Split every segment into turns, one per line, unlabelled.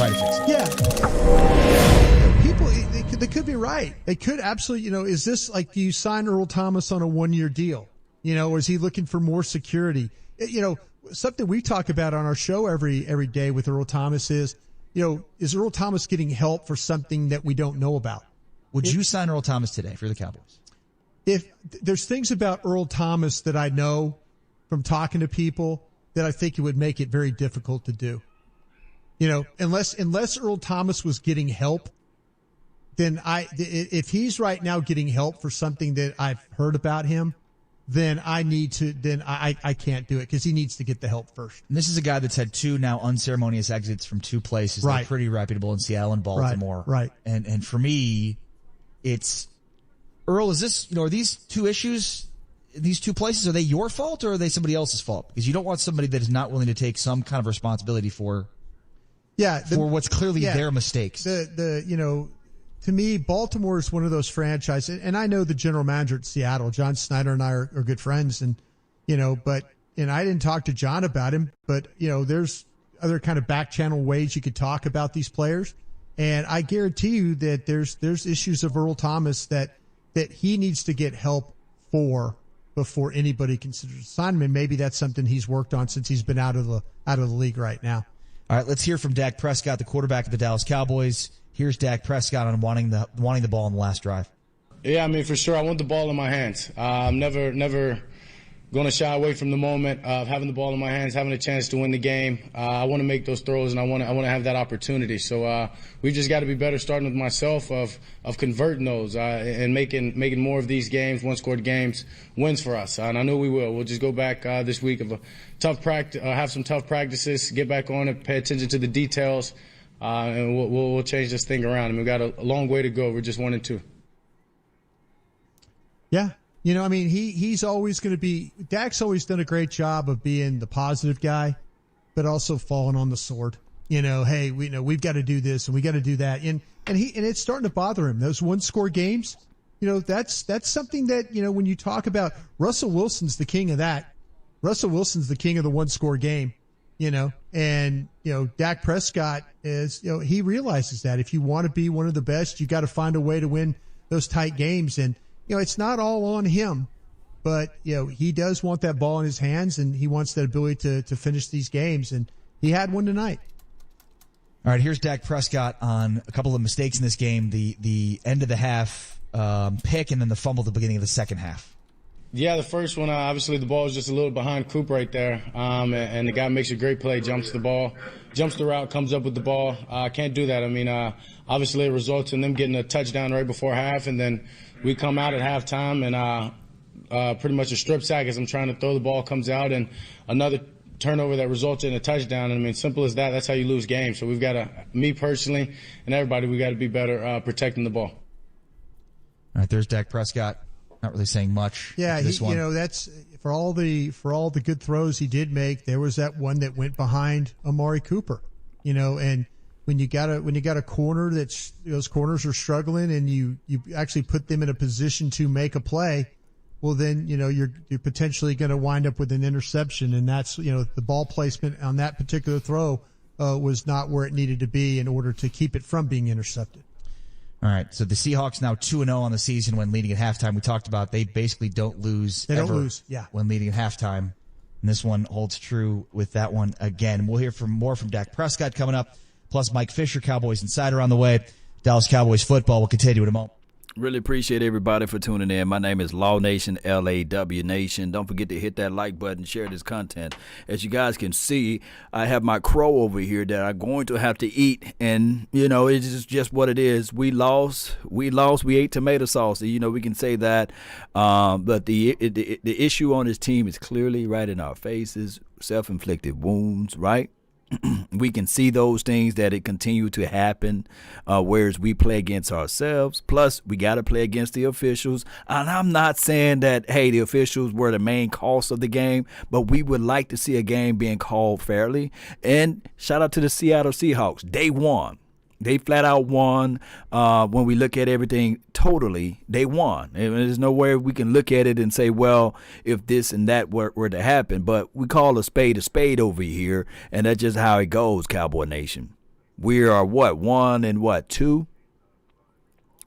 try to fix it.
Yeah. People, they could be right. They could absolutely, is this like, do you sign Earl Thomas on a 1-year deal? Or is he looking for more security? Something we talk about on our show every day with Earl Thomas is Earl Thomas getting help for something that we don't know about?
Would you sign Earl Thomas today for the Cowboys?
If there's things about Earl Thomas that I know from talking to people that I think it would make it very difficult to do. Unless Earl Thomas was getting help, then if he's right now getting help for something that I've heard about him, then I can't do it because he needs to get the help first.
And this is a guy that's had 2 now unceremonious exits from 2 places.
Right.
They're pretty reputable in Seattle and Baltimore.
Right.
And for me, it's Earl, are these 2 issues, these 2 places, are they your fault or are they somebody else's fault? Because you don't want somebody that is not willing to take some kind of responsibility for what's clearly their mistakes. To me, Baltimore is one of those franchises, and I know the general manager at Seattle, John Snyder, and I are good friends, and I didn't talk to John about him, but there's other kind of back channel ways you could talk about these players, and I guarantee you that there's issues of Earl Thomas that he needs to get help for before anybody considers assignment. Maybe that's something he's worked on since he's been out of the league right now. All right, let's hear from Dak Prescott, the quarterback of the Dallas Cowboys. Here's Dak Prescott on wanting the ball in the last drive.
Yeah, for sure, I want the ball in my hands. I'm never going to shy away from the moment of having the ball in my hands, having a chance to win the game. I want to make those throws, and I want to have that opportunity. So we've just got to be better, starting with myself, of converting those and making more of these games, one-scored games, wins for us. And I know we will. We'll just go back this week of a tough practice, have some tough practices, get back on it, pay attention to the details, and we'll change this thing around. We've got a long way to go. We're just 1-2.
Yeah. He's always going to be – Dak's always done a great job of being the positive guy, but also falling on the sword. Hey, we've got to do this and we got to do that. And it's starting to bother him. Those one-score games, that's something that, when you talk about – Russell Wilson's the king of that. Russell Wilson's the king of the one-score game, and Dak Prescott is, he realizes that if you want to be one of the best, you got to find a way to win those tight games. And, it's not all on him, but, he does want that ball in his hands and he wants that ability to finish these games. And he had one tonight.
All right, here's Dak Prescott on a couple of mistakes in this game, the end of the half pick and then the fumble at the beginning of the second half.
Yeah, the first one, obviously the ball was just a little behind Coop right there, and the guy makes a great play, jumps the route, comes up with the ball. Can't do that. Obviously it results in them getting a touchdown right before half, and then we come out at halftime and pretty much a strip sack as I'm trying to throw the ball comes out, and another turnover that results in a touchdown. Simple as that. That's how you lose games. So we've got to, me personally and everybody, we got to be better protecting the ball.
All right, there's Dak Prescott. Not really saying much.
Yeah,
this one.
That's for all the good throws he did make. There was that one that went behind Amari Cooper. And when you got a corner those corners are struggling, and you actually put them in a position to make a play, well then you're potentially going to wind up with an interception, and that's the ball placement on that particular throw was not where it needed to be in order to keep it from being intercepted.
All right, so the Seahawks now 2-0 on the season when leading at halftime. We talked about they basically don't lose when leading at halftime. And this one holds true with that one again. We'll hear more from Dak Prescott coming up, plus Mike Fisher, Cowboys Insider on the way. Dallas Cowboys football will continue in a moment.
Really appreciate everybody for tuning in. My name is Law Nation, LAW Nation. Don't forget to hit that like button, share this content. As you guys can see, I have my crow over here that I'm going to have to eat. And, it's just what it is. We lost. We ate tomato sauce. We can say that. But the issue on this team is clearly right in our faces. Self-inflicted wounds, right? We can see those things that it continue to happen, whereas we play against ourselves. Plus, we got to play against the officials. And I'm not saying that, hey, the officials were the main cause of the game, but we would like to see a game being called fairly. And shout out to the Seattle Seahawks. They won. They flat out won. When we look at everything totally, they won. And there's no way we can look at it and say, well, if this and that were to happen. But we call a spade over here, and that's just how it goes, Cowboy Nation. We are what, 1-2?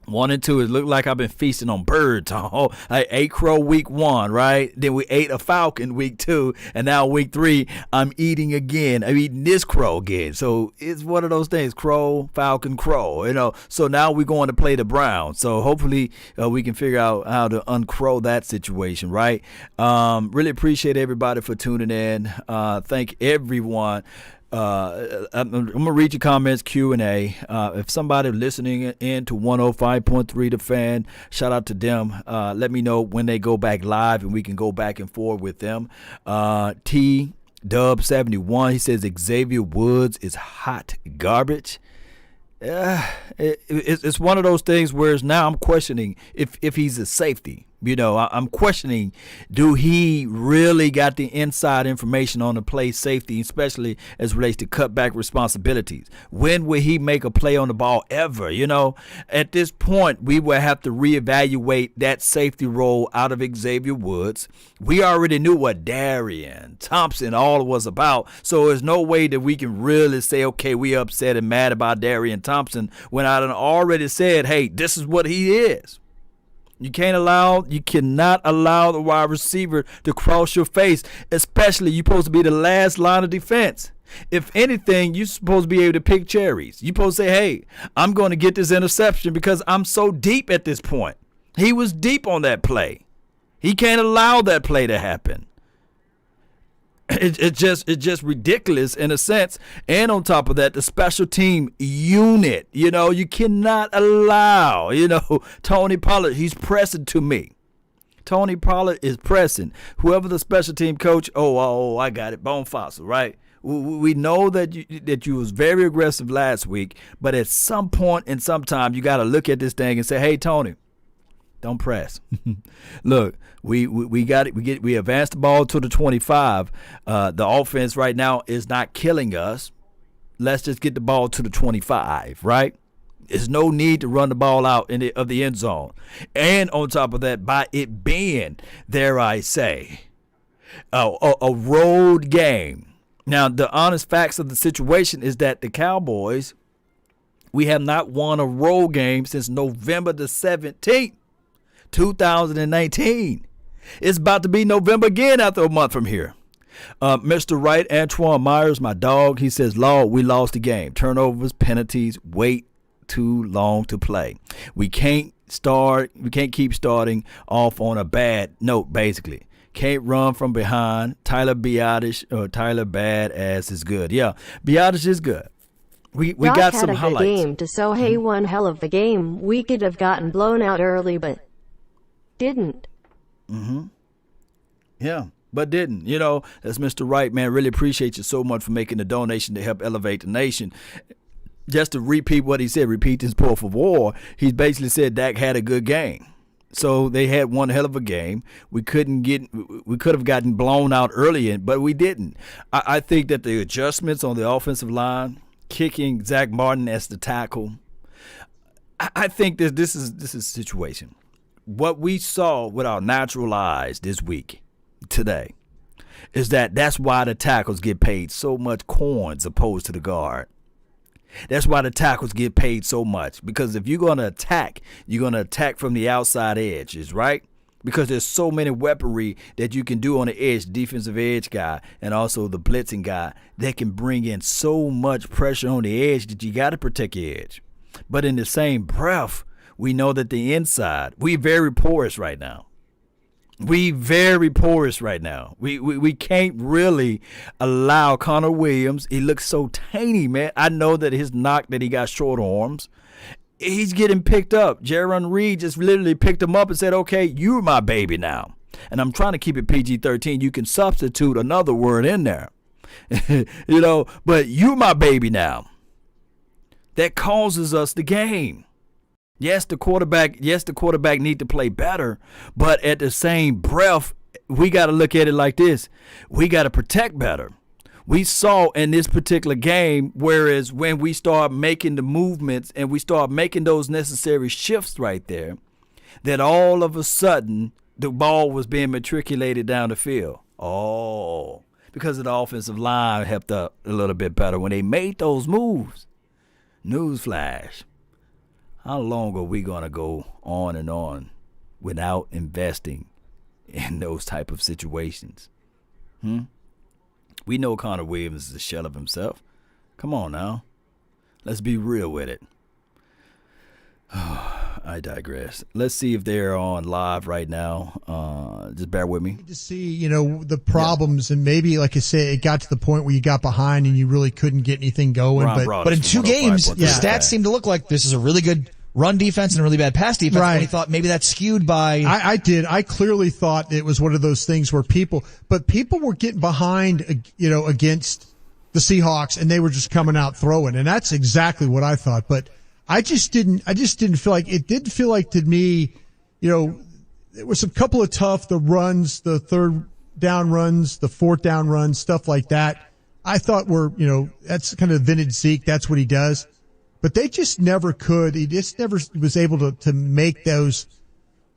1-2. It looked like I've been feasting on birds. I ate crow week 1, right? Then we ate a falcon week 2, and now week 3, I'm eating again. I'm eating this crow again. So it's one of those things: crow, falcon, crow. So now we're going to play the Browns. So hopefully we can figure out how to uncrow that situation, right? Really appreciate everybody for tuning in. Thank everyone. I'm gonna read your comments, Q&A. If somebody listening in to 105.3 The Fan, shout out to them. Let me know when they go back live and we can go back and forth with them. T Dub 71, he says Xavier Woods is hot garbage. It's one of those things where now I'm questioning if he's a safety. I'm questioning, do he really got the inside information on the play safety, especially as it relates to cutback responsibilities? When will he make a play on the ball ever? At this point, we will have to reevaluate that safety role out of Xavier Woods. We already knew what Darian Thompson all was about, so there's no way that we can really say, okay, we upset and mad about Darian Thompson when I done already said, hey, this is what he is. You cannot allow the wide receiver to cross your face, especially you're supposed to be the last line of defense. If anything, you're supposed to be able to pick cherries. You're supposed to say, hey, I'm going to get this interception because I'm so deep at this point. He was deep on that play. He can't allow that play to happen. It's just ridiculous in a sense. And on top of that, the special team unit, you cannot allow, Tony Pollard, he's pressing to me. Tony Pollard is pressing. Whoever the special team coach, I got it, bone fossil, right? We know that you was very aggressive last week, but at some point and sometime you got to look at this thing and say, hey, Tony, don't press. Look, we got it. We advanced the ball to the 25. The offense right now is not killing us. Let's just get the ball to the 25, right? There's no need to run the ball out of the end zone. And on top of that, by it being, dare I say, a road game. Now, the honest facts of the situation is that the Cowboys, we have not won a road game since November the 17th. 2019. It's about to be November again after a month from here. Mr. Wright, Antoine Myers, my dog, he says, Lord, we lost the game. Turnovers, penalties, wait too long to play. We can't keep starting off on a bad note, basically. Can't run from behind. Tyler Badass is good. Yeah, Badass is good. We got some highlights.
Game to so hey, one hell of a game. We could have gotten blown out early, but didn't.
Yeah, but didn't. That's Mr. Wright, man. Really appreciate you so much for making the donation to help elevate the nation. Just to repeat what he said, repeat this por favor, he basically said Dak had a good game. So they had one hell of a game. We could have gotten blown out early, but we didn't. I think that the adjustments on the offensive line, kicking Zach Martin as the tackle, I think that this is a situation. What we saw with our natural eyes this week, today, is that's why the tackles get paid so much coins opposed to the guard. That's why the tackles get paid so much. Because if you're going to attack, you're going to attack from the outside edges, right? Because there's so many weaponry that you can do on the edge, defensive edge guy, and also the blitzing guy, that can bring in so much pressure on the edge that you got to protect your edge. But in the same breath, we know that the inside, we very porous right now. We can't really allow Connor Williams. He looks so tiny, man. I know that his knock that he got short arms. He's getting picked up. Jaron Reed just literally picked him up and said, okay, you're my baby now. And I'm trying to keep it PG-13. You can substitute another word in there. But you're my baby now. That causes us the game. Yes, the quarterback need to play better, but at the same breath, we got to look at it like this. We got to protect better. We saw in this particular game, whereas when we start making the movements and we start making those necessary shifts right there, that all of a sudden the ball was being matriculated down the field. Because of the offensive line helped up a little bit better when they made those moves. Newsflash. How long are we going to go on and on without investing in those type of situations? We know Connor Williams is a shell of himself. Come on now. Let's be real with it. I digress. Let's see if they're on live right now. Just bear with me.
To see, the problems, and maybe, like I say, it got to the point where you got behind and you really couldn't get anything going.
But in 2 games, the stats seem to look like this is a really good run defense and a really bad pass defense. Right. And he thought maybe that's skewed by.
I did. I clearly thought it was one of those things where people were getting behind, against the Seahawks, and they were just coming out throwing, and that's exactly what I thought. But I just didn't feel like it. Didn't feel like to me, there was a couple of the runs, the 3rd down runs, the 4th down runs, stuff like that. I thought that's kind of vintage Zeke. That's what he does. But they just never could. He just never was able to make those,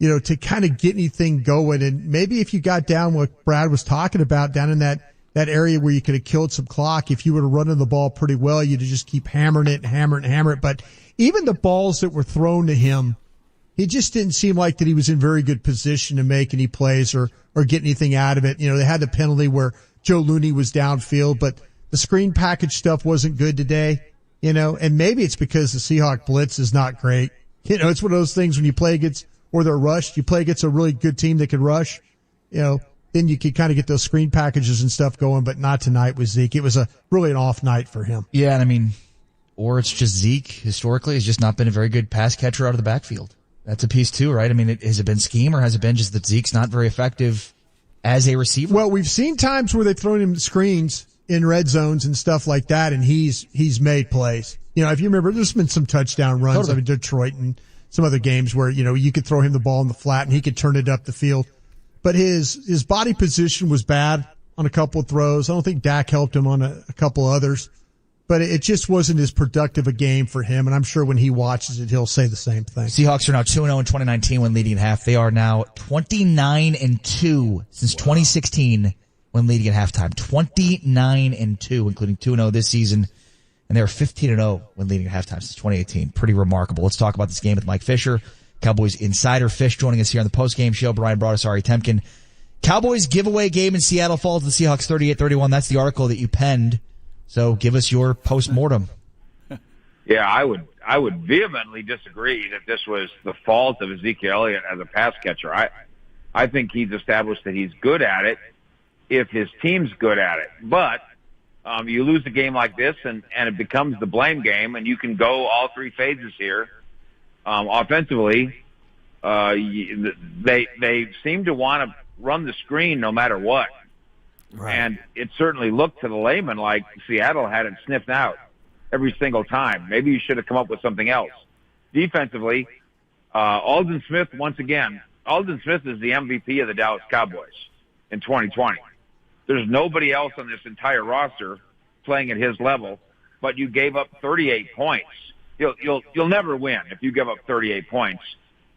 to kind of get anything going. And maybe if you got down what Brad was talking about down in that area where you could have killed some clock, if you were to run the ball pretty well, you'd just keep hammering it and hammer it and hammer it. But even the balls that were thrown to him, he just didn't seem like that he was in very good position to make any plays or get anything out of it. They had the penalty where Joe Looney was downfield, but the screen package stuff wasn't good today. And maybe it's because the Seahawk blitz is not great. It's one of those things when you play against, or they're rushed, you play against a really good team that can rush, then you could kind of get those screen packages and stuff going, but not tonight with Zeke. It was really an off night for him.
Yeah, and or it's just Zeke historically has just not been a very good pass catcher out of the backfield. That's a piece too, right? Has it been scheme, or has it been just that Zeke's not very effective as a receiver?
Well, we've seen times where they've thrown him screens in red zones and stuff like that, and he's made plays. If you remember, there's been some touchdown runs.
Totally.
Detroit and some other games where, you could throw him the ball in the flat and he could turn it up the field. But his body position was bad on a couple of throws. I don't think Dak helped him on a couple others. But it just wasn't as productive a game for him, and I'm sure when he watches it, he'll say the same thing.
Seahawks are now 2-0 in 2019 when leading at half. They are now 29-2 since 2016 when leading at halftime. 29-2, including 2-0 this season, and they are 15-0 when leading at halftime since 2018. Pretty remarkable. Let's talk about this game with Mike Fisher, Cowboys insider Fish, joining us here on the post-game show. Brian Broaddus, Ari Temkin. Cowboys giveaway game in Seattle falls to the Seahawks 38-31. That's the article that you penned. So give us your post-mortem.
Yeah, I would vehemently disagree that this was the fault of Ezekiel Elliott as a pass catcher. I think he's established that he's good at it if his team's good at it. But you lose a game like this, and it becomes the blame game, and you can go all 3 phases here. Offensively, they seem to want to run the screen no matter what. Right. And it certainly looked to the layman like Seattle had it sniffed out every single time. Maybe you should have come up with something else. Defensively, Aldon Smith, once again, Aldon Smith is the MVP of the Dallas Cowboys in 2020. There's nobody else on this entire roster playing at his level, but you gave up 38 points. You'll never win if you give up 38 points,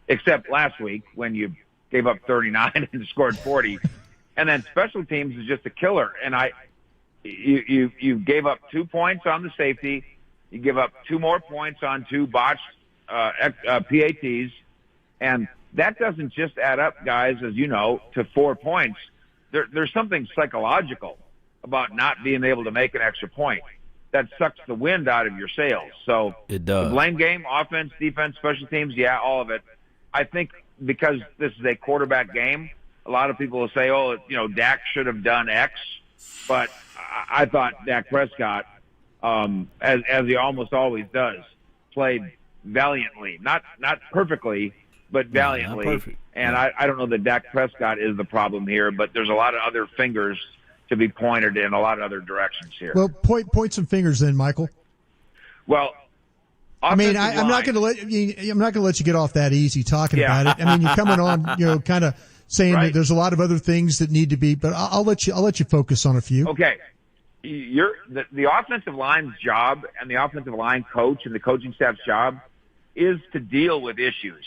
except last week when you gave up 39 and scored 40. And then special teams is just a killer. And you gave up 2 points on the safety. You give up 2 more points on 2 botched PATs. And that doesn't just add up, guys, as you know, to 4 points. There's something psychological about not being able to make an extra point. That sucks the wind out of your sails. So
it does.
The blame game, offense, defense, special teams, yeah, all of it. I think because this is a quarterback game, a lot of people will say, Dak should have done X. But I thought Dak Prescott, as he almost always does, played valiantly. Not perfectly, but valiantly.
Not perfect.
And I don't know that Dak Prescott is the problem here, but there's a lot of other fingers to be pointed in a lot of other directions here.
Well, point some fingers then, Michael.
Well,
I'm not going to let you get off that easy talking about it. You're coming on, kind of saying that there's a lot of other things that need to be, but I'll let you focus on a few.
Okay. The offensive line's job and the offensive line coach and the coaching staff's job is to deal with issues.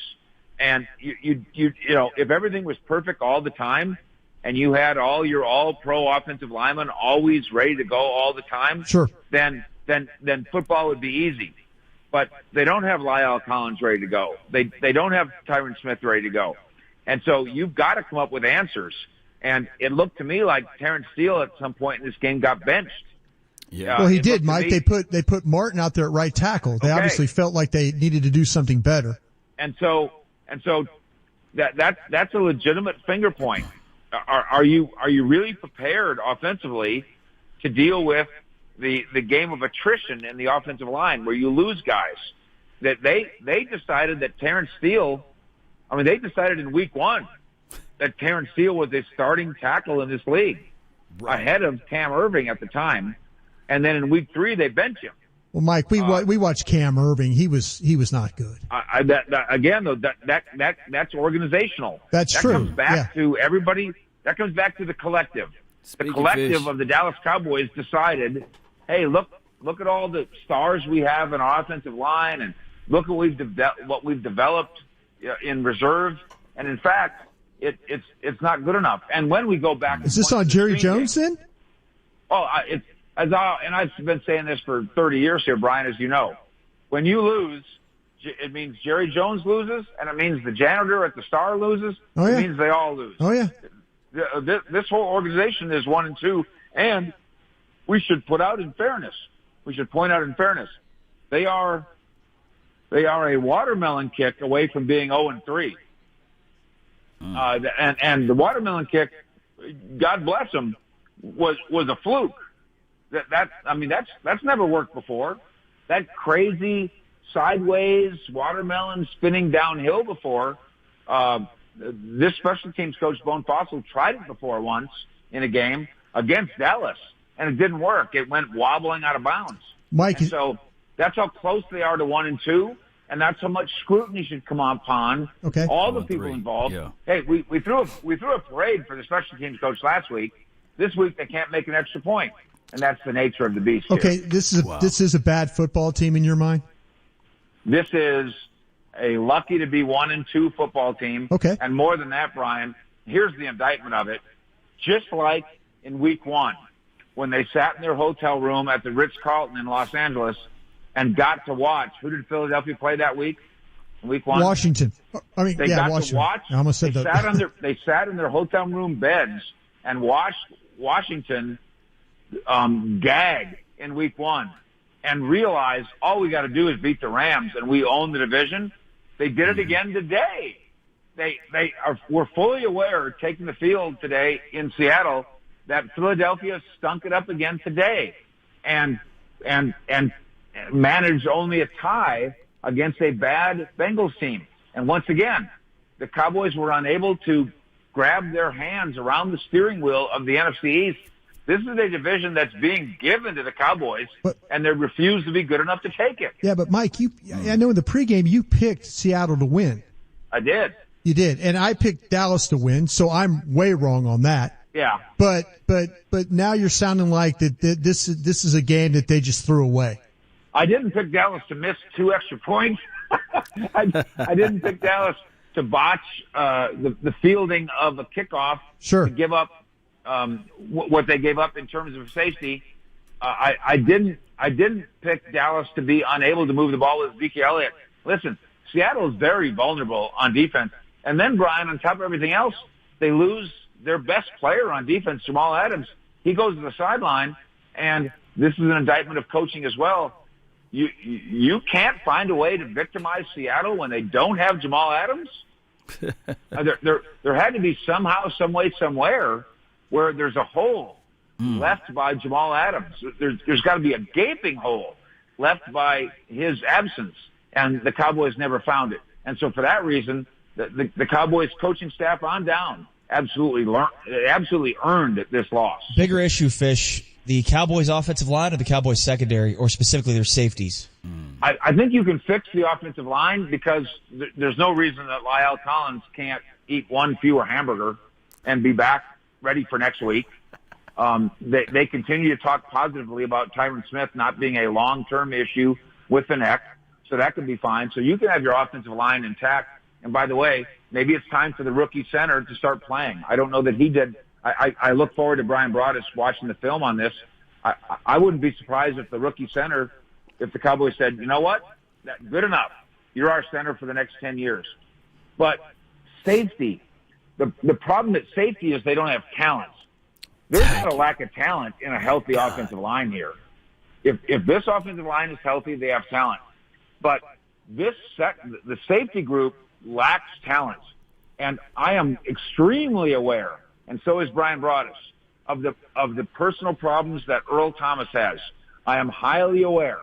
And you if everything was perfect all the time and you had all your all-pro offensive linemen always ready to go all the time,
sure,
then football would be easy. but they don't have Lyle Collins ready to go. They don't have Tyron Smith ready to go. And so you've got to come up with answers. And it looked to me like Terrence Steele at some point in this game got benched.
Yeah.
Well, he did, Mike. They put Martin out there at right tackle. They obviously felt like they needed to do something better.
And so that's a legitimate finger point. Are you really prepared offensively to deal with the game of attrition in the offensive line where you lose guys? That they decided that Terrence Steele, they decided in week 1 that Terrence Steele was a starting tackle in this league, ahead of Cam Irving at the time. And then in week 3 they bench him.
Well, Mike, we watched Cam Irving. He was not good.
That's organizational.
That's
that
true.
Comes back to everybody. That comes back to the collective. The collective of the Dallas Cowboys decided, hey, look at all the stars we have in our offensive line, and look at what we've developed in reserve. And in fact, it's not good enough. And when we go back,
is this on Jerry Jones then?
And I've been saying this for 30 years here, Brian, as you know. When you lose, it means Jerry Jones loses, and it means the janitor at the Star loses.
Oh, yeah.
It means they all lose.
Oh, yeah.
This whole organization is 1-2, and we should point out in fairness, they are a watermelon kick away from being 0-3. And the watermelon kick, God bless them, was a fluke. That's never worked before. That crazy sideways watermelon spinning downhill before. This special teams coach, Bone Fossil, tried it before once in a game against Dallas, and it didn't work. It went wobbling out of bounds.
Mike,
so that's how close they are to 1-2, and that's how much scrutiny should come upon all the people involved. Yeah. Hey, we threw a parade for the special teams coach last week. This week they can't make an extra point. And that's the nature of the beast.
Okay,
here.
this is a bad football team in your mind?
This is a lucky to be 1-2 football team.
Okay.
And more than that, Brian, here's the indictment of it. Just like in week 1, when they sat in their hotel room at the Ritz-Carlton in Los Angeles and got to watch. Who did Philadelphia play that week? Week 1?
Washington.
They got
Washington.
to watch.
I almost said that.
They sat in their hotel room beds and watched Washington gag in week 1 and realize all we got to do is beat the Rams and we own the division. They did it again today. We're fully aware, taking the field today in Seattle, that Philadelphia stunk it up again today and managed only a tie against a bad Bengals team. And once again, the Cowboys were unable to grab their hands around the steering wheel of the NFC East. This is a division that's being given to the Cowboys, and they refuse to be good enough to take it.
Yeah, but Mike, I know in the pregame you picked Seattle to win.
I did.
You did, and I picked Dallas to win, so I'm way wrong on that.
Yeah.
But now you're sounding like that this is a game that they just threw away.
I didn't pick Dallas to miss 2 extra points. I didn't pick Dallas to botch the fielding of a kickoff.
Sure.
To give up what they gave up in terms of safety. I didn't pick Dallas to be unable to move the ball with Ezekiel Elliott. Listen, Seattle is very vulnerable on defense. And then, Brian, on top of everything else, they lose their best player on defense, Jamal Adams. He goes to the sideline, and this is an indictment of coaching as well. You can't find a way to victimize Seattle when they don't have Jamal Adams. There had to be somehow, some way, somewhere where there's a hole left by Jamal Adams. There's got to be a gaping hole left by his absence, and the Cowboys never found it. And so for that reason, the Cowboys coaching staff on down absolutely earned this loss.
Bigger issue, Fish, the Cowboys offensive line or the Cowboys secondary, or specifically their safeties?
I think you can fix the offensive line because there's no reason that Lyle Collins can't eat one fewer hamburger and be back ready for next week. They continue to talk positively about Tyron Smith not being a long-term issue with the neck, so that could be fine. So you can have your offensive line intact. And by the way, maybe it's time for the rookie center to start playing. I don't know that he did. I look forward to Brian Broaddus watching the film on this. I wouldn't be surprised if the rookie center, if the Cowboys said, you know what, good enough. You're our center for the next 10 years. But safety, the problem at safety is they don't have talent. There's not a lack of talent in a healthy offensive line here. If this offensive line is healthy, they have talent. But the safety group lacks talent. And I am extremely aware, and so is Brian Broaddus, of the personal problems that Earl Thomas has. I am highly aware,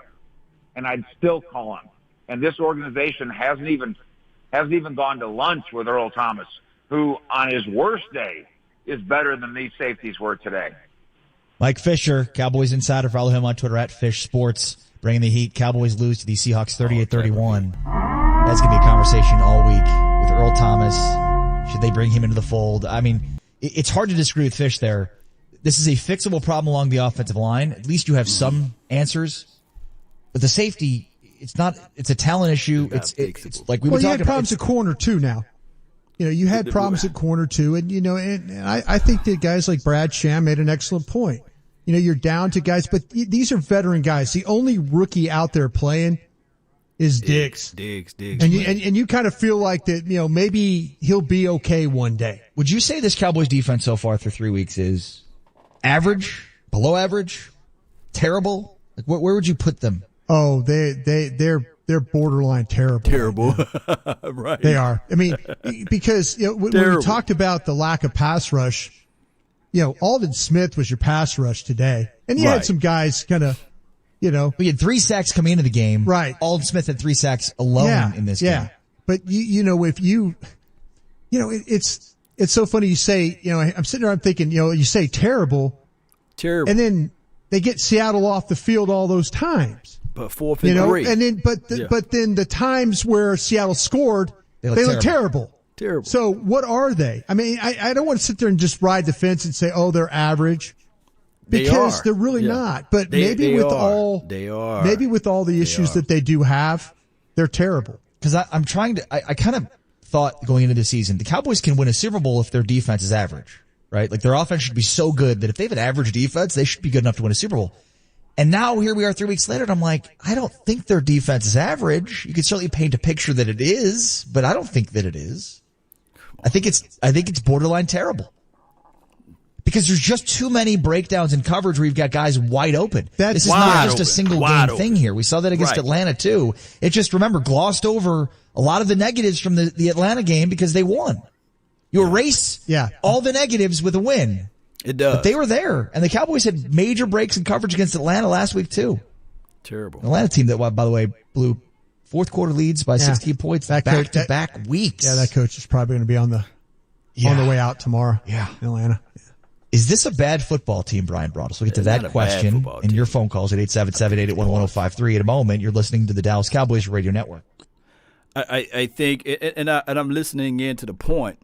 and I'd still call him. And this organization hasn't even gone to lunch with Earl Thomas, who on his worst day is better than these safeties were today.
Mike Fisher, Cowboys insider. Follow him on Twitter at Fish Sports. Bringing the heat. Cowboys lose to the Seahawks 38-31. That's going to be a conversation all week with Earl Thomas. Should they bring him into the fold? I mean, it's hard to disagree with Fish there. This is a fixable problem along the offensive line. At least you have some answers. But the safety, it's a talent issue. It's like we were talking about.
You had problems at corner too now. You had problems at corner too. And, I think that guys like Brad Sham made an excellent point. You're down to guys, but these are veteran guys. The only rookie out there playing is Diggs. And you kind of feel like that, maybe he'll be okay one day.
Would you say this Cowboys defense so far through 3 weeks is average, below average, terrible? Like where would you put them?
Oh, they're borderline terrible.
Terrible. Right.
They are. I mean, because when we talked about the lack of pass rush, Aldon Smith was your pass rush today. And you had some guys kind of,
We had 3 sacks coming into the game.
Right.
Aldon Smith had 3 sacks alone in this game.
Yeah. But if it's so funny you say, I'm sitting there, I'm thinking, you say terrible.
And
then they get Seattle off the field all those times.
But 4th and 3.
And then, but then the times where Seattle scored, they look terrible.
Terrible.
So what are they? I mean, I don't want to sit there and just ride the fence and say, oh, they're average. Because they're really not. But maybe with all the issues that they do have, they're terrible.
Because I'm trying to, I kind of thought going into the season, the Cowboys can win a Super Bowl if their defense is average, right? Like their offense should be so good that if they have an average defense, they should be good enough to win a Super Bowl. And now here we are 3 weeks later, and I'm like, I don't think their defense is average. You can certainly paint a picture that it is, but I don't think that it is. I think it's borderline terrible. Because there's just too many breakdowns in coverage where you've got guys wide open. This is not just a single game thing here. We saw that against Atlanta too. It just, remember, glossed over a lot of the negatives from the Atlanta game because they won. You erase all the negatives with a win.
It does.
But they were there. And the Cowboys had major breaks in coverage against Atlanta last week too.
Terrible.
Atlanta team that, by the way, blew fourth quarter leads by 16 points back-to-back weeks.
Yeah, that coach is probably going to be on the way out tomorrow.
Yeah.
In Atlanta. Yeah.
Is this a bad football team, Brian Broaddus? We'll get to that question and your phone calls at 877-881-1053. In a moment, you're listening to the Dallas Cowboys Radio Network.
I think, and I'm listening in to the point,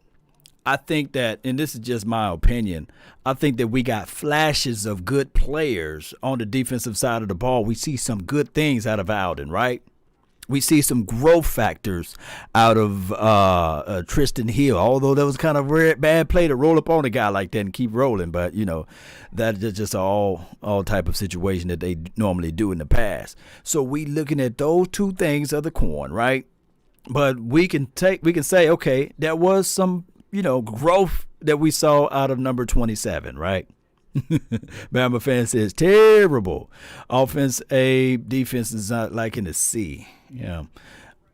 I think that, and this is just my opinion, I think that we got flashes of good players on the defensive side of the ball. We see some good things out of Alden, right? We see some growth factors out of Tristan Hill, although that was kind of a bad play to roll up on a guy like that and keep rolling. But, that's just all type of situation that they normally do in the past. So we looking at those two things of the coin, right? But we can say, okay, there was some, growth that we saw out of number 27, right? Bama fan says terrible offense A, defense is not like in the C. Yeah.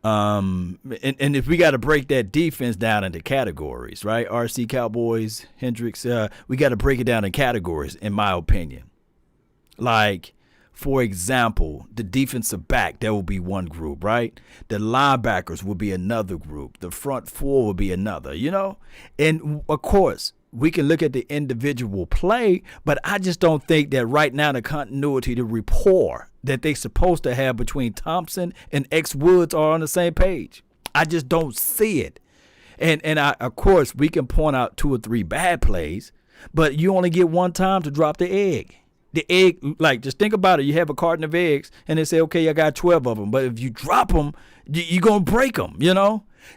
And if we got to break that defense down into categories, right? RC, Cowboys, Hendricks, we got to break it down in categories, in my opinion. Like, for example, the defensive back, that will be one group, right? The linebackers will be another group. The front four will be another, And, of course, we can look at the individual play, but I just don't think that right now the continuity, the rapport that they're supposed to have between Thompson and X Woods are on the same page. I just don't see it. And of course, we can point out 2 or 3 bad plays, but you only get one time to drop the egg. The egg, like, just think about it. You have a carton of eggs, and they say, okay, I got 12 of them. But if you drop them, you're going to break them,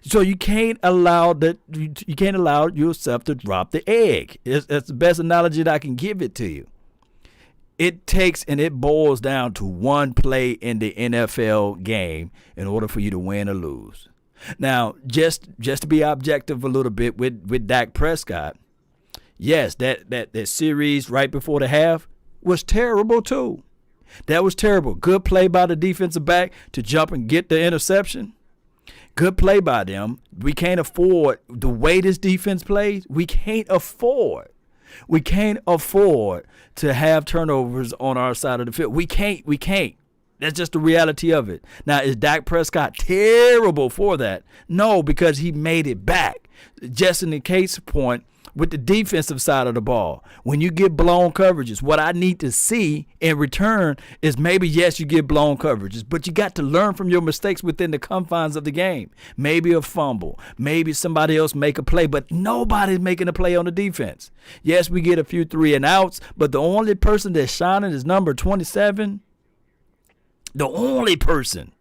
So you can't allow yourself to drop the egg. That's the best analogy that I can give it to you. It takes and it boils down to one play in the NFL game in order for you to win or lose. Now, just to be objective a little bit with Dak Prescott, yes, that series right before the half was terrible too. That was terrible. Good play by the defensive back to jump and get the interception. Good play by them. We can't afford the way this defense plays. We can't afford to have turnovers on our side of the field. We can't. That's just the reality of it. Now, is Dak Prescott terrible for that? No, because he made it back. Just in the case point with the defensive side of the ball, when you get blown coverages, what I need to see in return is maybe, yes, you get blown coverages, but you got to learn from your mistakes within the confines of the game. Maybe a fumble, maybe somebody else make a play, but nobody's making a play on the defense. Yes, we get a few 3 and outs, but the only person that's shining is number 27. The only person,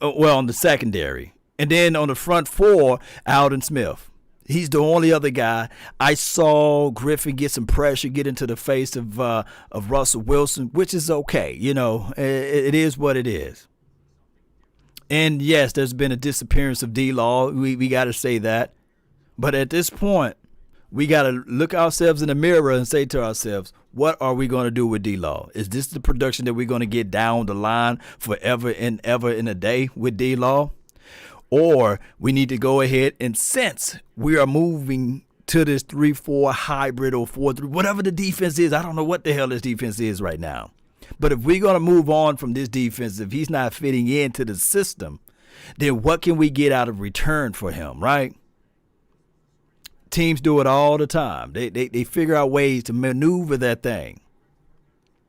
on the secondary. And then on the front 4, Alden Smith. He's the only other guy. I saw Griffin get some pressure, get into the face of Russell Wilson, which is okay. It is what it is. And, yes, there's been a disappearance of D-Law. We got to say that. But at this point, we got to look ourselves in the mirror and say to ourselves, what are we going to do with D-Law? Is this the production that we're going to get down the line forever and ever in a day with D-Law? Or we need to go ahead and, since we are moving to this 3-4 hybrid or 4-3, whatever the defense is, I don't know what the hell this defense is right now. But if we're going to move on from this defense, if he's not fitting into the system, then what can we get out of return for him, right? Teams do it all the time. They figure out ways to maneuver that thing.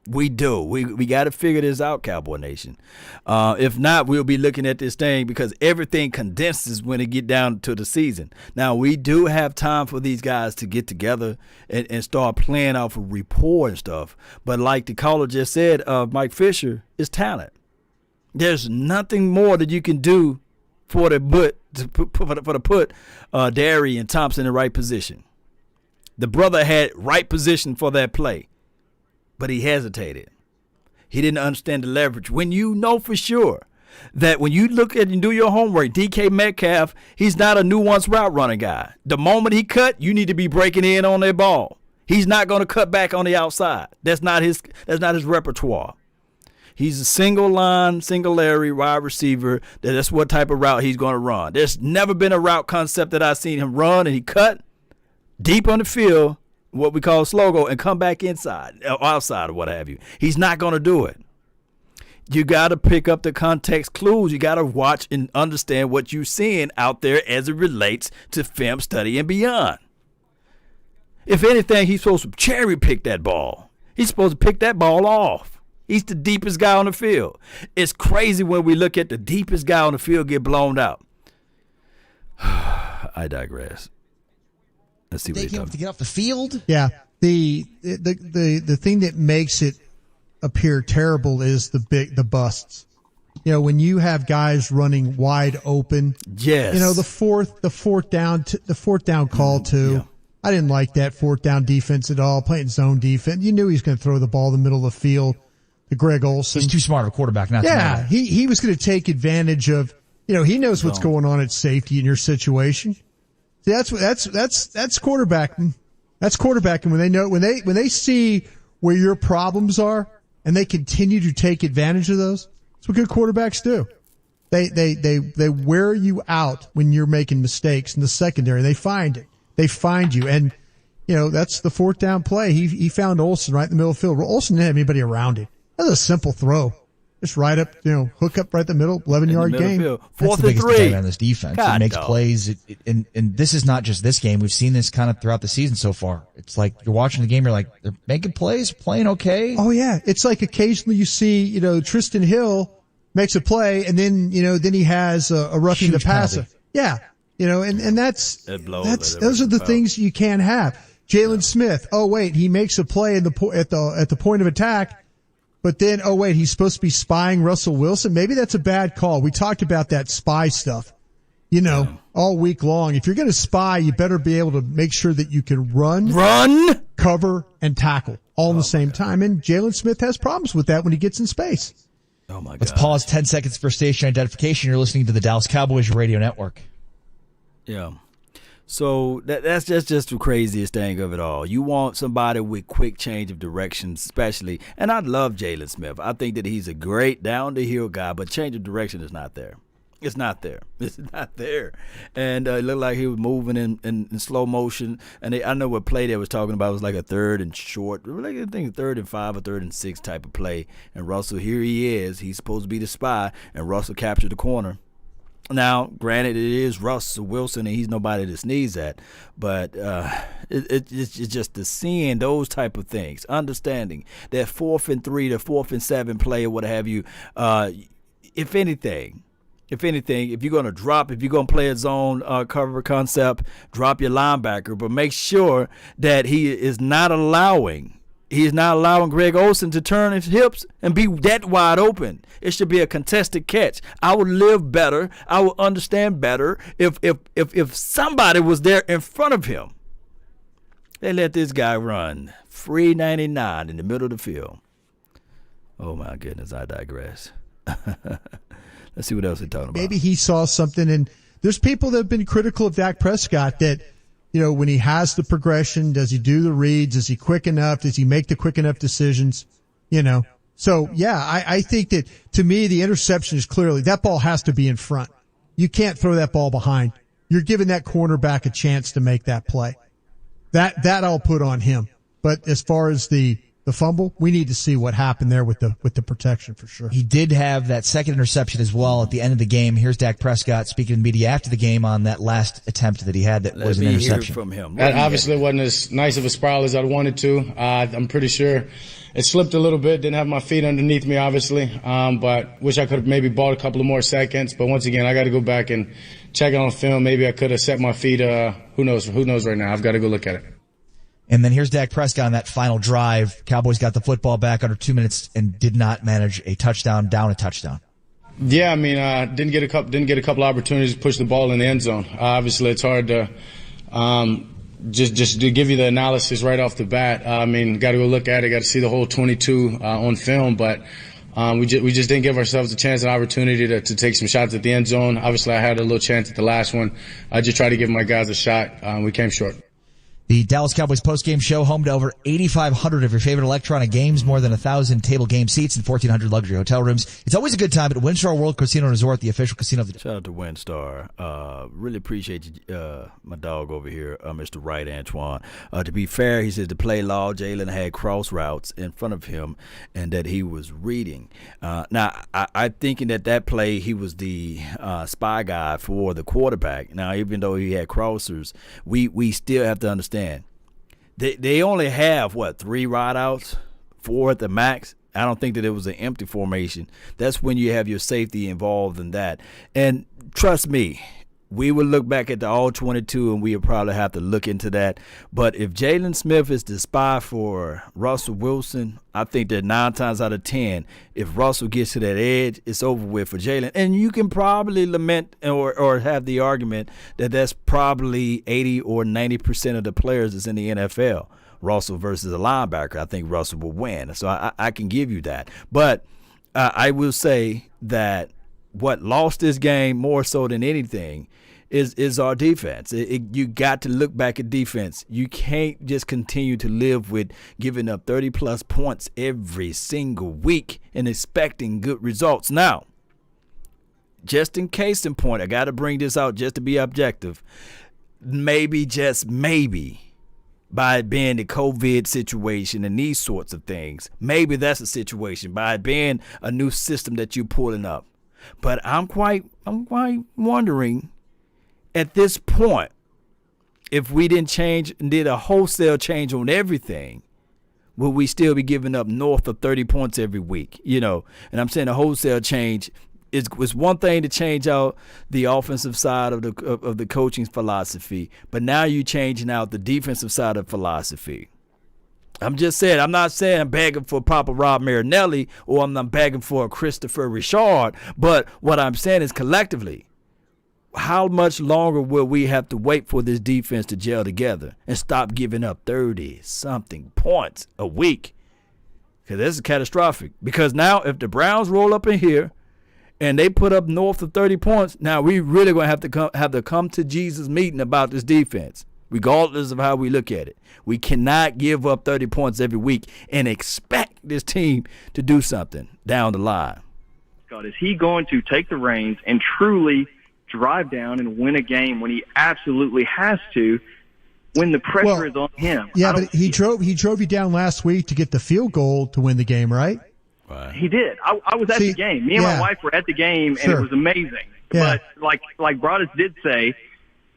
We do. We got to figure this out, Cowboy Nation. If not, we'll be looking at this thing because everything condenses when it get down to the season. Now, we do have time for these guys to get together and start playing off of rapport and stuff. But like the caller just said, Mike Fisher, is talent. There's nothing more that you can do for to put Derry and Thompson in the right position. The brother had right position for that play. But he hesitated. He didn't understand the leverage. When you know for sure that when you look at and do your homework, DK Metcalf, he's not a nuanced route running guy. The moment he cut, you need to be breaking in on that ball. He's not going to cut back on the outside. That's not his repertoire. He's a single line, singularity wide receiver. That's what type of route he's going to run. There's never been a route concept that I've seen him run and he cut deep on the field, what we call slow go, and come back inside or outside or what have you. He's not going to do it. You got to pick up the context clues. You got to watch and understand what you're seeing out there as it relates to film study and beyond. If anything, he's supposed to cherry pick that ball. He's supposed to pick that ball off. He's the deepest guy on the field. It's crazy when we look at the deepest guy on the field get blown out. I digress. Let's see what
they came up to get off the field.
Yeah, the thing that makes it appear terrible is the busts. When you have guys running wide open.
Yes.
The fourth down call too. Yeah. I didn't like that fourth down defense at all. Playing zone defense, you knew he was going to throw the ball in the middle of the field to Greg Olsen.
He's too smart of a quarterback not to know that.
He was going to take advantage of. He knows what's going on at safety in your situation. That's quarterbacking. That's quarterbacking when they see where your problems are and they continue to take advantage of those. That's what good quarterbacks do. They wear you out when you're making mistakes in the secondary. They find it. They find you. And that's the fourth down play. He found Olsen right in the middle of the field. Olsen didn't have anybody around him. That was a simple throw. Just right up, hook up right in the middle, 11-yard gain.
That's the biggest thing on this defense. It makes plays. And this is not just this game. We've seen this kind of throughout the season so far. It's like you're watching the game, you're like, they're making plays, playing okay.
Oh, yeah. It's like occasionally you see, Tristan Hill makes a play, and then, then he has a roughing the passer. Yeah. And those are the things you can't have. Jalen Smith, he makes a play at the point of attack. But then, he's supposed to be spying Russell Wilson. Maybe that's a bad call. We talked about that spy stuff, all week long. If you're going to spy, you better be able to make sure that you can run,
cover,
and tackle all in the same time. And Jalen Smith has problems with that when he gets in space.
Oh, my God.
Let's pause 10 seconds for station identification. You're listening to the Dallas Cowboys Radio Network.
Yeah. So that's just the craziest thing of it all. You want somebody with quick change of direction, especially. And I love Jalen Smith. I think that he's a great down-the-hill guy, but change of direction is not there. It's not there. It's not there. And it looked like he was moving in slow motion. And I know what play they was talking about was like a third and short. Like I think 3rd and 5 or 3rd and 6 type of play. And Russell, here he is. He's supposed to be the spy. And Russell captured the corner. Now, granted, it is Russell Wilson, and he's nobody to sneeze at. But it's just the seeing those type of things, understanding that 4th and 3 to 4th and 7 play or what have you, if anything, if you're going to drop, if you're going to play a zone cover concept, drop your linebacker. But make sure that he is not allowing Greg Olsen to turn his hips and be that wide open. It should be a contested catch. I would live better. I would understand better if somebody was there in front of him. They let this guy run free 99 in the middle of the field. Oh, my goodness, I digress. Let's see what else they're talking about.
Maybe he saw something, and there's people that have been critical of Dak Prescott that, you know, when he has the progression, does he do the reads? Is he quick enough? Does he make the quick enough decisions? You know, so yeah, I think that to me, the interception is clearly that ball has to be in front. You can't throw that ball behind. You're giving that cornerback a chance to make that play. That I'll put on him. But as far as the fumble, we need to see what happened there with the protection for sure.
He did have that second interception as well at the end of the game. Here's Dak Prescott speaking to the media after the game on that last attempt that he had that was an interception.
From him.
That obviously wasn't as nice of a spiral as I wanted to. I'm pretty sure it slipped a little bit. Didn't have my feet underneath me, obviously, but wish I could have maybe bought a couple of more seconds. But once again, I got to go back and check it on film. Maybe I could have set my feet. Who knows? Who knows right now? I've got to go look at it.
And then here's Dak Prescott on that final drive. Cowboys got the football back under 2 minutes and did not manage a touchdown, down a touchdown.
Yeah, I mean, didn't get a couple opportunities to push the ball in the end zone. Obviously, it's hard to just to give you the analysis right off the bat. I mean, got to go look at it, got to see the whole 22 on film, but we just didn't give ourselves a chance and opportunity to take some shots at the end zone. Obviously, I had a little chance at the last one. I just tried to give my guys a shot. We came short.
The Dallas Cowboys postgame show, home to over 8,500 of your favorite electronic games, more than 1,000 table game seats, and 1,400 luxury hotel rooms. It's always a good time at Windstar World Casino Resort, the official casino of the...
Shout out to Windstar. Really appreciate you, my dog over here, Mr. Wright Antoine. To be fair, he says to play law, Jalen had cross routes in front of him and that he was reading. Now, I'm thinking that play, he was the spy guy for the quarterback. Now, even though he had crossers, we still have to understand. They only have, 3 wideouts, 4 at the max. I don't think that it was an empty formation. That's when you have your safety involved in that. And trust me, we will look back at the All-22 and we'll probably have to look into that. But if Jalen Smith is the spy for Russell Wilson, I think that 9 times out of 10, if Russell gets to that edge, it's over with for Jalen. And you can probably lament or have the argument that that's probably 80 or 90% of the players that's in the NFL. Russell versus a linebacker, I think Russell will win. So I can give you that. But I will say that what lost this game more so than anything is our defense. You got to look back at defense. You can't just continue to live with giving up 30-plus points every single week and expecting good results. Now, just in case in point, I got to bring this out just to be objective. Maybe, just maybe, by it being the COVID situation and these sorts of things, maybe that's a situation by it being a new system that you're pulling up. But I'm quite wondering at this point, if we didn't change and did a wholesale change on everything, will we still be giving up north of 30 points every week? You know, and I'm saying a wholesale change was one thing to change out the offensive side of the coaching philosophy, but now you're changing out the defensive side of philosophy. I'm just saying, I'm not saying I'm begging for Papa Rob Marinelli or I'm not begging for a Christopher Richard, but what I'm saying is collectively, how much longer will we have to wait for this defense to gel together and stop giving up 30-something points a week? Because this is catastrophic. Because now if the Browns roll up in here and they put up north of 30 points, now we really going to have to come to Jesus meeting about this defense, regardless of how we look at it. We cannot give up 30 points every week and expect this team to do something down the line.
God, is he going to take the reins and truly drive down and win a game when he absolutely has to, when the pressure is on him?
Yeah, but he drove you down last week to get the field goal to win the game, right?
Right.
He did. I was at the game. Me and my wife were at the game, and it was amazing.
Yeah.
But like Broadus did say,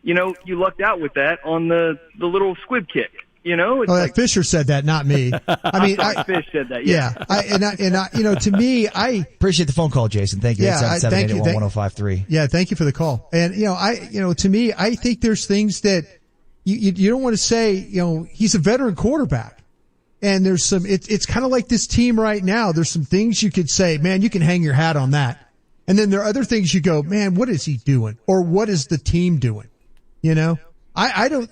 you lucked out with that on the little squib kick. It's
Fisher said that, not me. I mean,
Fish said that.
Yeah. To me, I
appreciate the phone call, Jason. Thank you.
Yeah, thank you.
1053.
Yeah, thank you for the call. And to me, I think there's things that you don't want to say. He's a veteran quarterback, and there's some. It's kind of like this team right now. There's some things you could say, man, you can hang your hat on that, and then there are other things you go, man, what is he doing, or what is the team doing? I don't,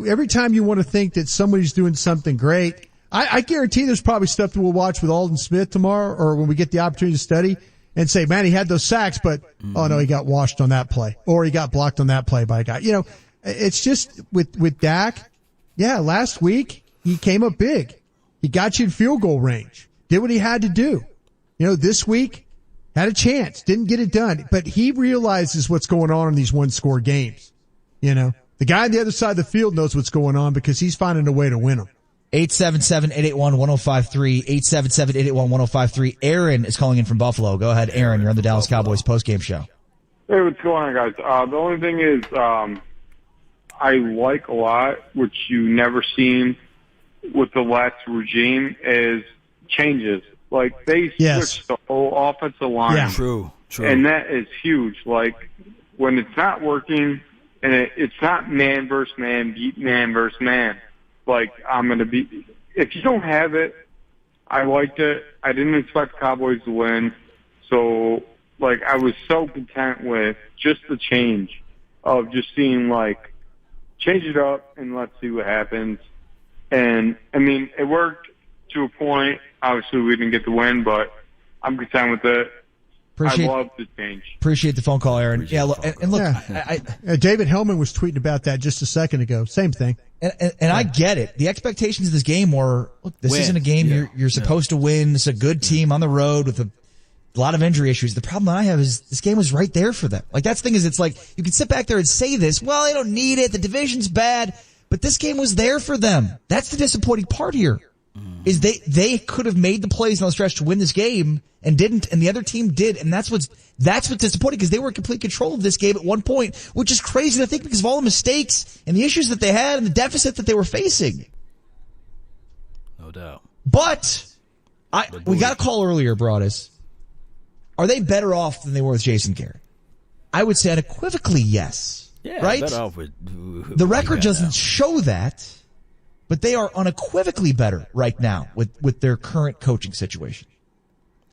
every time you want to think that somebody's doing something great, I guarantee there's probably stuff that we'll watch with Aldon Smith tomorrow, or when we get the opportunity to study and say, man, he had those sacks, but oh no, he got washed on that play, or he got blocked on that play by a guy. It's just with Dak. Yeah. Last week he came up big. He got you in field goal range, did what he had to do. This week had a chance, didn't get it done, but he realizes what's going on in these one-score games. The guy on the other side of the field knows what's going on because he's finding a way to win them.
877-881-1053, 877-881-1053. Aaron is calling in from Buffalo. Go ahead, Aaron. You're on the Dallas Cowboys postgame show.
Hey, what's going on, guys? The only thing is I like a lot, which you never seen with the last regime, is changes. Like, they switched the whole offensive line.
Yeah.
True.
And that is huge. Like, when it's not working – and it's not man versus man, beat man versus man. Like, I'm going to be – if you don't have it, I liked it. I didn't expect the Cowboys to win. So, like, I was so content with just the change of just seeing, like, change it up and let's see what happens. And, I mean, it worked to a point. Obviously, we didn't get the win, but I'm content with it. I love the change.
Appreciate the phone call, Aaron. Look,
David Hellman was tweeting about that just a second ago. Same thing.
And I get it. The expectations of this game were, look, this isn't a game you're supposed to win. It's a good team on the road with a lot of injury issues. The problem I have is this game was right there for them. Like, that's the thing is, it's like you can sit back there and say this, well, they don't need it. The division's bad. But this game was there for them. That's the disappointing part here. Is they could have made the plays on the stretch to win this game and didn't, and the other team did, and that's what's disappointing because they were in complete control of this game at one point, which is crazy to think because of all the mistakes and the issues that they had and the deficit that they were facing.
No doubt.
But we got a call earlier, Broadus. Are they better off than they were with Jason Garrett? I would say unequivocally yes.
Yeah,
right?
Better off with
the record doesn't show that. But they are unequivocally better right now with their current coaching situation.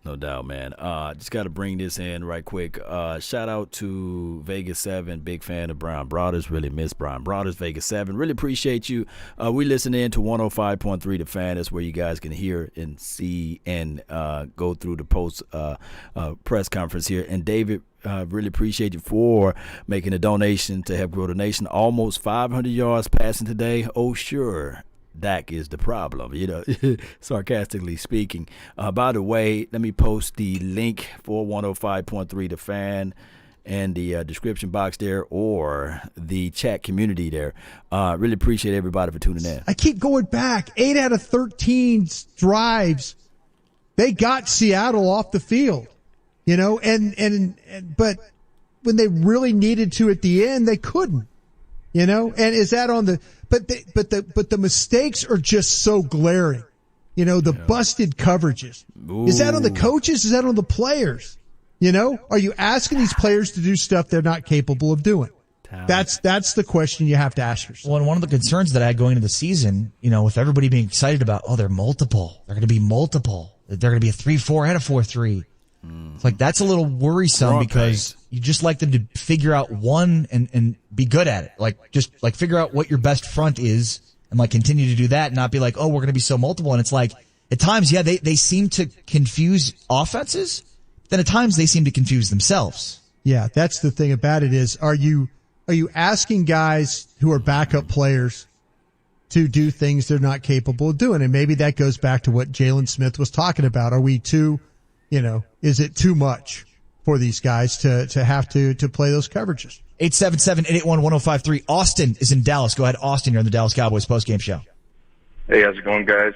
No doubt, man. Just got to bring this in right quick. Shout out to Vegas 7, big fan of Brian Broaders. Really miss Brian Broaders, Vegas 7. Really appreciate you. We listen in to 105.3 The Fan. That's where you guys can hear and see and go through the post press conference here. And David, really appreciate you for making a donation to help grow the nation. Almost 500 yards passing today. Oh, sure. Dak is the problem, sarcastically speaking. By the way, let me post the link for 105.3 The Fan and the description box there or the chat community there. Really appreciate everybody for tuning in.
I keep going back. 8 out of 13 drives, they got Seattle off the field, but when they really needed to at the end, they couldn't, and is that on the, but the mistakes are just so glaring, busted coverages. Ooh. Is that on the coaches? Is that on the players? Are you asking these players to do stuff they're not capable of doing? That's the question you have to ask yourself.
Well, and one of the concerns that I had going into the season, with everybody being excited about, they're multiple. They're going to be multiple. They're going to be a 3-4 and a 4-3. It's like that's a little worrisome because you just like them to figure out one and be good at it. Like just like figure out what your best front is and like continue to do that and not be like, oh, we're going to be so multiple. And it's like at times, yeah, they seem to confuse offenses. Then at times they seem to confuse themselves.
Yeah, that's the thing about it is, are you asking guys who are backup players to do things they're not capable of doing? And maybe that goes back to what Jalen Smith was talking about. Are we too, is it too much for these guys to have to play those coverages?
877-881-1053. Austin is in Dallas. Go ahead, Austin. You're on the Dallas Cowboys postgame show.
Hey, how's it going, guys?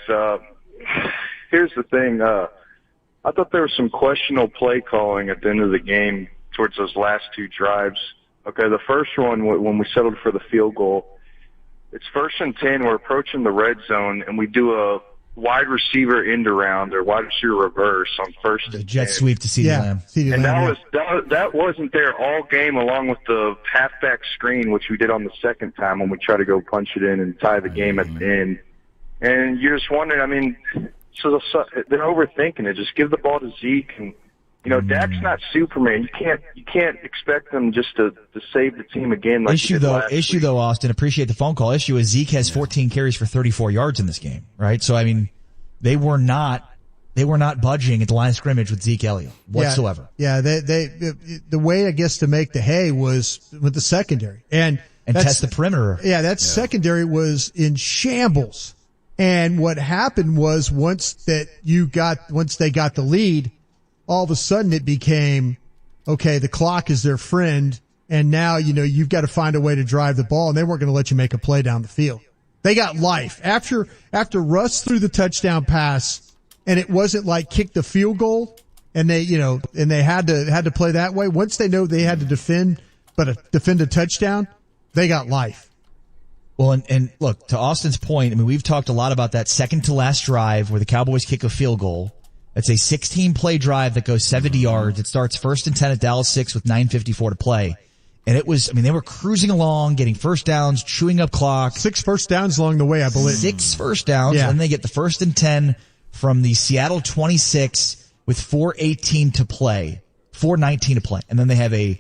Here's the thing. I thought there was some questionable play calling at the end of the game towards those last two drives. Okay, the first one, when we settled for the field goal, it's 1st and 10. We're approaching the red zone, and we do a wide receiver end around or wide receiver reverse on 1st and 10.
The jet sweep to CeeDee Lamb.
And that wasn't there all game along with the halfback screen, which we did on the second time when we tried to go punch it in and tie the game at the end. And you're just wondering, I mean, so they're overthinking it. Just give the ball to Zeke, and Dak's not Superman. You can't expect them just to save the team again. Like
issue though, Austin. Appreciate the phone call. Issue is Zeke has 14 carries for 34 yards in this game, right? So I mean, they were not budging at the line of scrimmage with Zeke Elliott whatsoever.
Yeah, the way I guess to make the hay was with the secondary and
test the perimeter.
Yeah, that secondary was in shambles. And what happened was once they got the lead, all of a sudden it became, okay, the clock is their friend, and now, you've got to find a way to drive the ball, and they weren't going to let you make a play down the field. They got life. After Russ threw the touchdown pass, and it wasn't like kick the field goal, and they had to play that way. Once they know they had to defend a touchdown, they got life.
Well, and look, to Austin's point, I mean, we've talked a lot about that second to last drive where the Cowboys kick a field goal. It's a 16-play drive that goes 70 yards. It starts 1st and 10 at Dallas 6 with 9:54 to play. And they were cruising along, getting first downs, chewing up clock.
6 first downs along the way, I believe.
6 first downs,
yeah.
And then they get the 1st and 10 from the Seattle 26 with 4:18 to play, 4:19 to play. And then they have a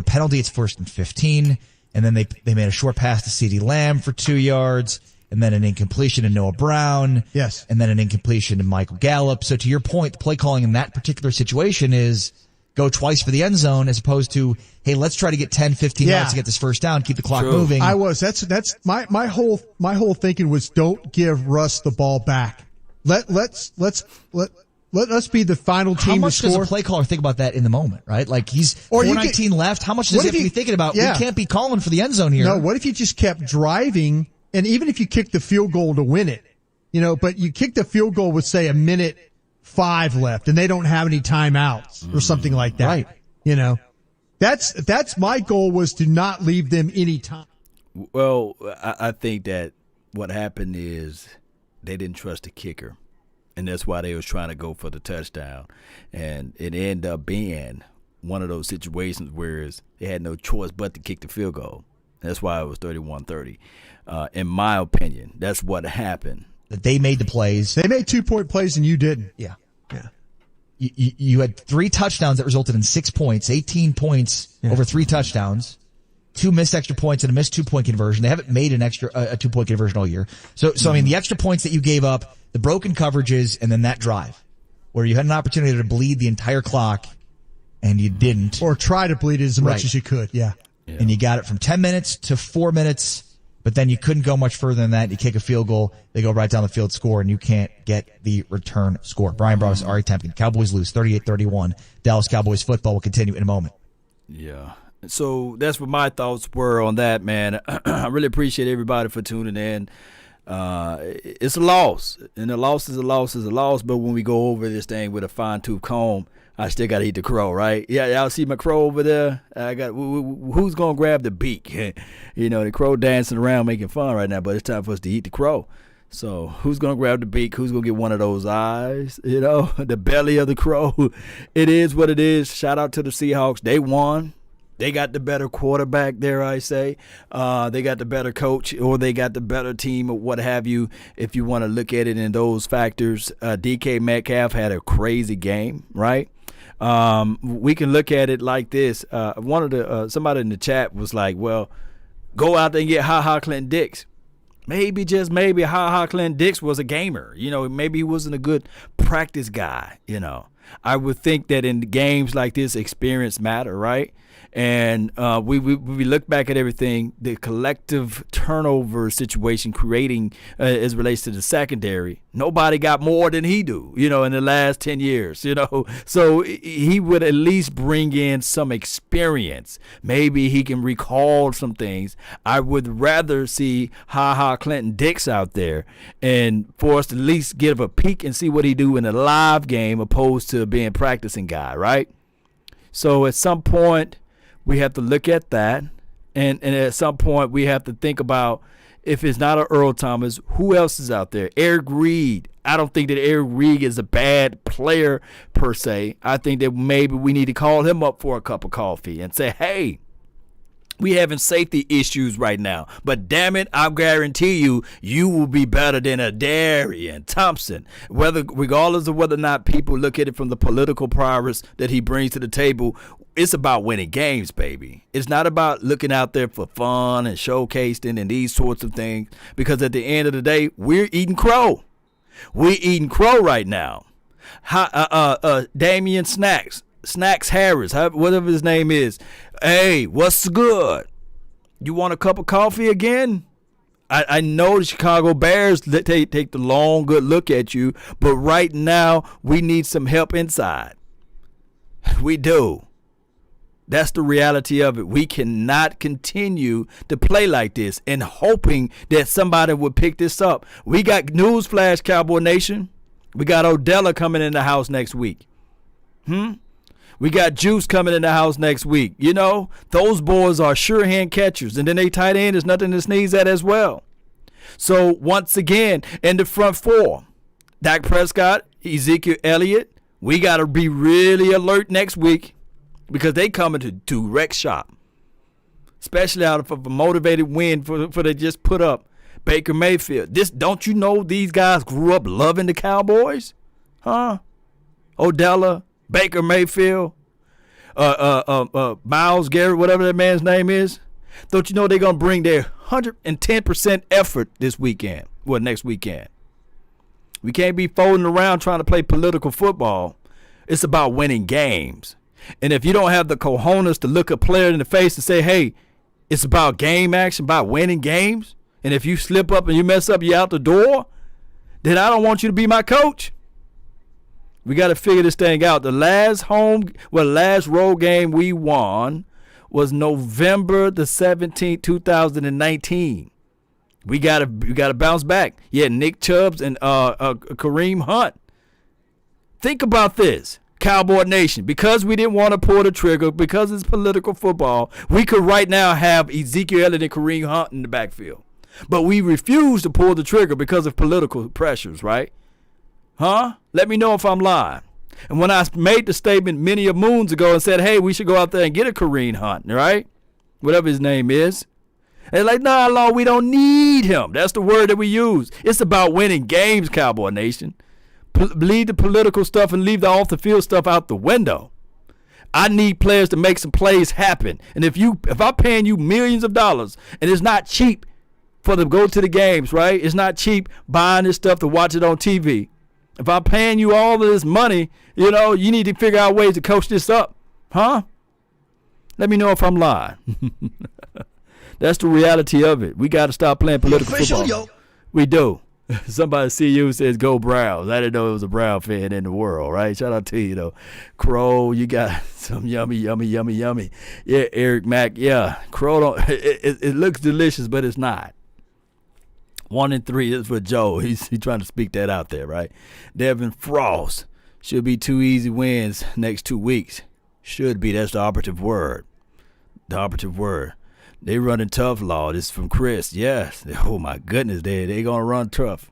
penalty. It's 1st and 15. And then they made a short pass to CeeDee Lamb for 2 yards, and then an incompletion to Noah Brown.
Yes.
And then an incompletion to Michael Gallup. So to your point, the play calling in that particular situation is go twice for the end zone as opposed to, hey, let's try to get 10, 15 yards to get this first down, keep the clock moving.
That's my whole thinking was don't give Russ the ball back. Let's be the final team to score.
How much does a play caller think about that in the moment, right? Like he's 4:19 left. How much does he have to be thinking about? Yeah. We can't be calling for the end zone here.
No, what if you just kept driving, and even if you kicked the field goal to win it, but you kick the field goal with, say, 1:05 left, and they don't have any timeouts or something like that.
Right.
That's my goal, was to not leave them any time.
Well, I think that what happened is they didn't trust the kicker. And that's why they was trying to go for the touchdown. And it ended up being one of those situations where they had no choice but to kick the field goal. That's why it was 31-30. In my opinion, that's what happened.
That they made the plays.
They made 2-point plays and you didn't.
Yeah. You had 3 touchdowns that resulted in 6 points, 18 points over 3 touchdowns, 2 missed extra points and a missed 2-point conversion. They haven't made a 2-point conversion all year. So I mean, the extra points that you gave up, the broken coverages, and then that drive where you had an opportunity to bleed the entire clock and you didn't.
Or try to bleed it as much as you could. Yeah.
And you got it from 10 minutes to 4 minutes, but then you couldn't go much further than that. You kick a field goal, they go right down the field, score, and you can't get the return score. Brian Broaddus, Ari Temkin. Cowboys lose 38-31. Dallas Cowboys football will continue in a moment.
Yeah. So that's what my thoughts were on that, man. I really appreciate everybody for tuning in. It's a loss, and a loss is a loss is a loss. But when we go over this thing with a fine-tooth comb, I still got to eat the crow, right? Yeah, y'all see my crow over there? I got who's gonna grab the beak? The crow dancing around making fun right now, but it's time for us to eat the crow. So who's gonna grab the beak? Who's gonna get one of those eyes? The belly of the crow. It is what it is. Shout out to the Seahawks. They won. They got the better quarterback, dare I say. They got the better coach, or they got the better team, or what have you, if you want to look at it in those factors. DK Metcalf had a crazy game, right? We can look at it like this. One of the somebody in the chat was like, well, go out there and get Ha Clinton Dix. Maybe, just maybe, Ha Clinton Dix was a gamer. Maybe he wasn't a good practice guy. I would think that in games like this, experience matter, right? And we look back at everything, the collective turnover situation creating as relates to the secondary. Nobody got more than he do, in the last 10 years, So he would at least bring in some experience. Maybe he can recall some things. I would rather see Ha Clinton Dix out there and for us to at least give a peek and see what he do in a live game opposed to being practicing guy, right? So at some point, we have to look at that, and at some point we have to think about, if it's not an Earl Thomas, who else is out there? Eric Reed. I don't think that Eric Reed is a bad player per se. I think that maybe we need to call him up for a cup of coffee and say, hey, we having safety issues right now, but damn it, I guarantee you will be better than a Darian Thompson. Regardless of whether or not people look at it from the political prowess that he brings to the table, it's about winning games, baby. It's not about looking out there for fun and showcasing and these sorts of things, because at the end of the day, we're eating crow. We're eating crow right now. Damian Snacks Harris, whatever his name is. Hey, what's good? You want a cup of coffee again? I know the Chicago Bears take the long, good look at you, but right now we need some help inside. We do. That's the reality of it. We cannot continue to play like this and hoping that somebody would pick this up. We got newsflash, Cowboy Nation. We got Odella coming in the house next week. We got Juice coming in the house next week. Those boys are sure hand catchers. And then they tight end is nothing to sneeze at as well. So once again, in the front four, Dak Prescott, Ezekiel Elliott, we got to be really alert next week, because they coming to wreck shop. Especially out of a motivated win for they just put up Baker Mayfield. Don't you know these guys grew up loving the Cowboys? Huh? Odella, Baker Mayfield, Myles Garrett, whatever that man's name is. Don't you know they're going to bring their 110% effort this weekend? Well, next weekend. We can't be folding around trying to play political football. It's about winning games. And if you don't have the cojones to look a player in the face and say, hey, it's about game action, about winning games, and if you slip up and you mess up, you're out the door, then I don't want you to be my coach. We got to figure this thing out. The last road game we won was November the 17th, 2019. We got to bounce back. Yeah, Nick Chubbs and Kareem Hunt. Think about this, Cowboy Nation. Because we didn't want to pull the trigger, because it's political football, we could right now have Ezekiel Elliott and Kareem Hunt in the backfield. But we refuse to pull the trigger because of political pressures, right? Huh? Let me know if I'm lying. And when I made the statement many a moons ago and said, hey, we should go out there and get a Kareem Hunt, right? Whatever his name is. They're like, nah, Law, we don't need him. That's the word that we use. It's about winning games, Cowboy Nation. Leave the political stuff and leave the off-the-field stuff out the window. I need players to make some plays happen. And if I'm paying you millions of dollars, and it's not cheap for them to go to the games, right? It's not cheap buying this stuff to watch it on TV. If I'm paying you all of this money, you need to figure out ways to coach this up. Huh? Let me know if I'm lying. That's the reality of it. We got to stop playing political football. We do. Somebody see you says go Browns. I didn't know it was a Brown fan in the world, right? Shout out to you, though. Crow, you got some yummy. Yeah, Eric Mack. Yeah, Crow it looks delicious, but it's not. 1-3 is for Joe. He's trying to speak that out there, right? Devin Frost. Should be 2 easy wins next 2 weeks. Should be. That's the operative word. They running tough, Law. This is from Chris. Yes. Oh, my goodness. They going to run tough.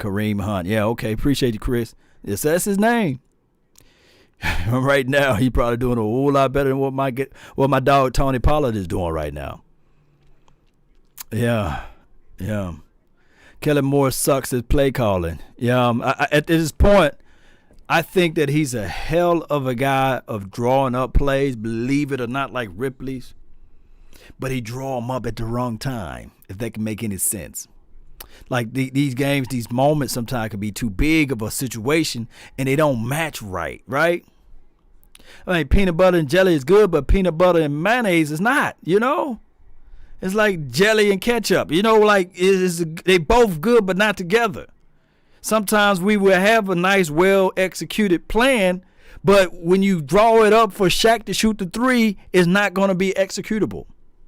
Kareem Hunt. Yeah, okay. Appreciate you, Chris. Yes, that's his name. Right now, he probably doing a whole lot better than what my dog Tony Pollard is doing right now. Yeah. Kellen Moore sucks at play calling. Yeah. At this point, I think that he's a hell of a guy of drawing up plays, believe it or not, like Ripley's. But he draw them up at the wrong time, if that can make any sense. Like these games, these moments sometimes can be too big of a situation, and they don't match right? I mean, peanut butter and jelly is good, but peanut butter and mayonnaise is not, It's like jelly and ketchup, they both good, but not together. Sometimes we will have a nice, well-executed plan, but when you draw it up for Shaq to shoot the three, it's not going to be executable.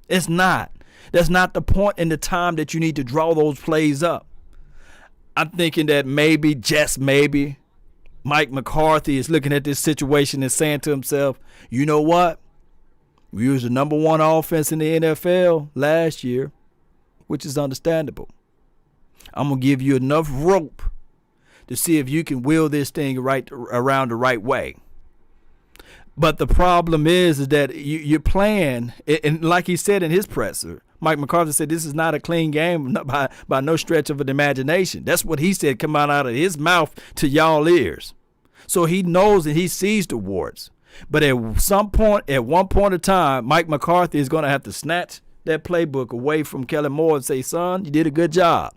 It's not. That's not the point in the time that you need to draw those plays up. I'm thinking that maybe, just maybe, Mike McCarthy is looking at this situation and saying to himself, you know what? We was the number one offense in the NFL last year, which is understandable. I'm going to give you enough rope to see if you can wheel this thing around the right way. But the problem is that you're playing, and like he said in his presser, Mike McCarthy said this is not a clean game by no stretch of an imagination. That's what he said come out of his mouth to y'all ears. So he knows and he sees the warts. But at one point in time, Mike McCarthy is going to have to snatch that playbook away from Kellen Moore and say, son, you did a good job.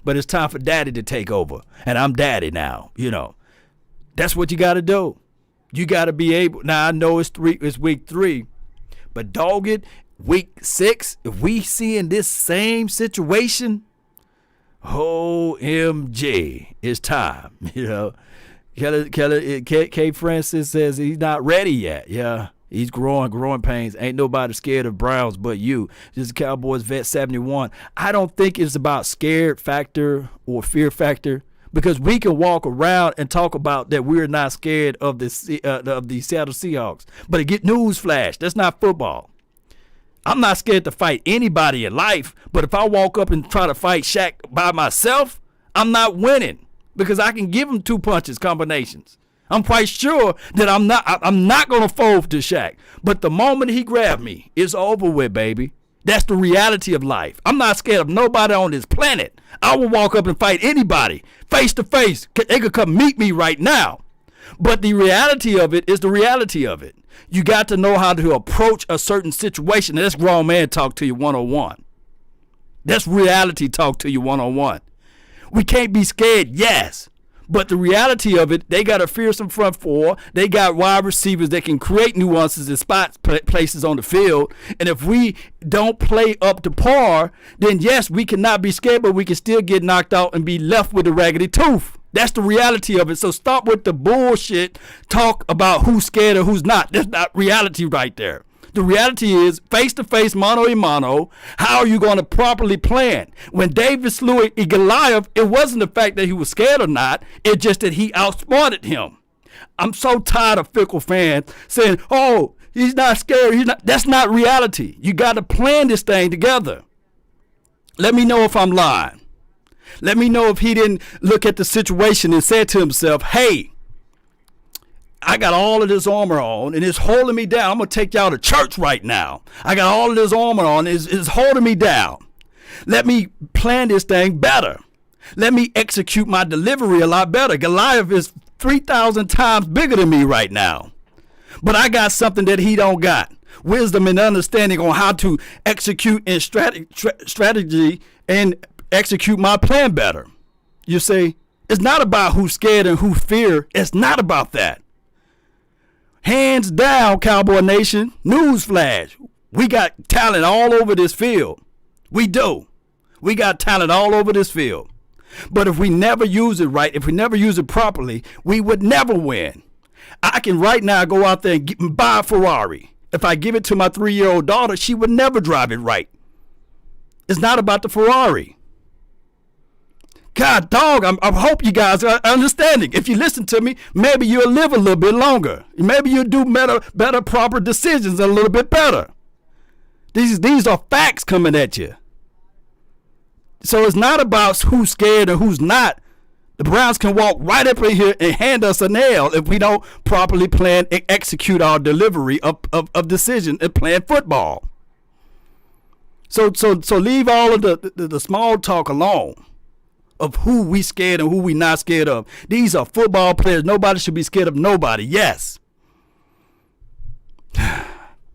But it's time for daddy to take over. And I'm daddy now, That's what you got to do. You got to be able. Now, I know it's week 3. But dog it, week 6, if we see in this same situation, OMG, it's time, K. Francis says he's not ready yet. Yeah, he's growing pains. Ain't nobody scared of Browns but you. This is Cowboys Vet 71. I don't think it's about scared factor or fear factor, because we can walk around and talk about that we're not scared of the Seattle Seahawks. But get news flash, that's not football. I'm not scared to fight anybody in life, but if I walk up and try to fight Shaq by myself, I'm not winning, because I can give him 2 punches combinations. I'm quite sure that I'm not going to fold to Shaq. But the moment he grabbed me, it's over with, baby. That's the reality of life. I'm not scared of nobody on this planet. I will walk up and fight anybody face to face. They could come meet me right now. But the reality of it is the reality of it. You got to know how to approach a certain situation. That's grown man talk to you 101. That's reality talk to you 101. We can't be scared, yes. But the reality of it, they got a fearsome front four. They got wide receivers that can create nuances and spot places on the field. And if we don't play up to par, then yes, we cannot be scared, but we can still get knocked out and be left with a raggedy tooth. That's the reality of it. So stop with the bullshit talk about who's scared or who's not. That's not reality right there. The reality is face-to-face, mano-a-mano, how are you going to properly plan? When David slew Goliath, it wasn't the fact that he was scared or not. It's just that he outsmarted him. I'm so tired of fickle fans saying, oh, he's not scared. That's not reality. You got to plan this thing together. Let me know if I'm lying. Let me know if he didn't look at the situation and said to himself, hey, I got all of this armor on and it's holding me down. I'm going to take y'all to church right now. I got all of this armor on. It's holding me down. Let me plan this thing better. Let me execute my delivery a lot better. Goliath is 3,000 times bigger than me right now. But I got something that he don't got. Wisdom and understanding on how to execute and strategy and execute my plan better. You see, it's not about who's scared and who fear. It's not about that. Hands down, Cowboy Nation, newsflash, we got talent all over this field. We do. We got talent all over this field. But if we never use it right, if we never use it properly, we would never win. I can right now go out there and buy a Ferrari. If I give it to my 3-year-old daughter, she would never drive it right. It's not about the Ferrari. God, dog, I hope you guys are understanding. If you listen to me, maybe you'll live a little bit longer. Maybe you'll do better, proper decisions a little bit better. These are facts coming at you. So it's not about who's scared or who's not. The Browns can walk right up in here and hand us a nail if we don't properly plan and execute our delivery of decision and plan football. So leave all of the small talk alone. of who we scared and who we not scared of. These are football players. Nobody should be scared of nobody. Yes.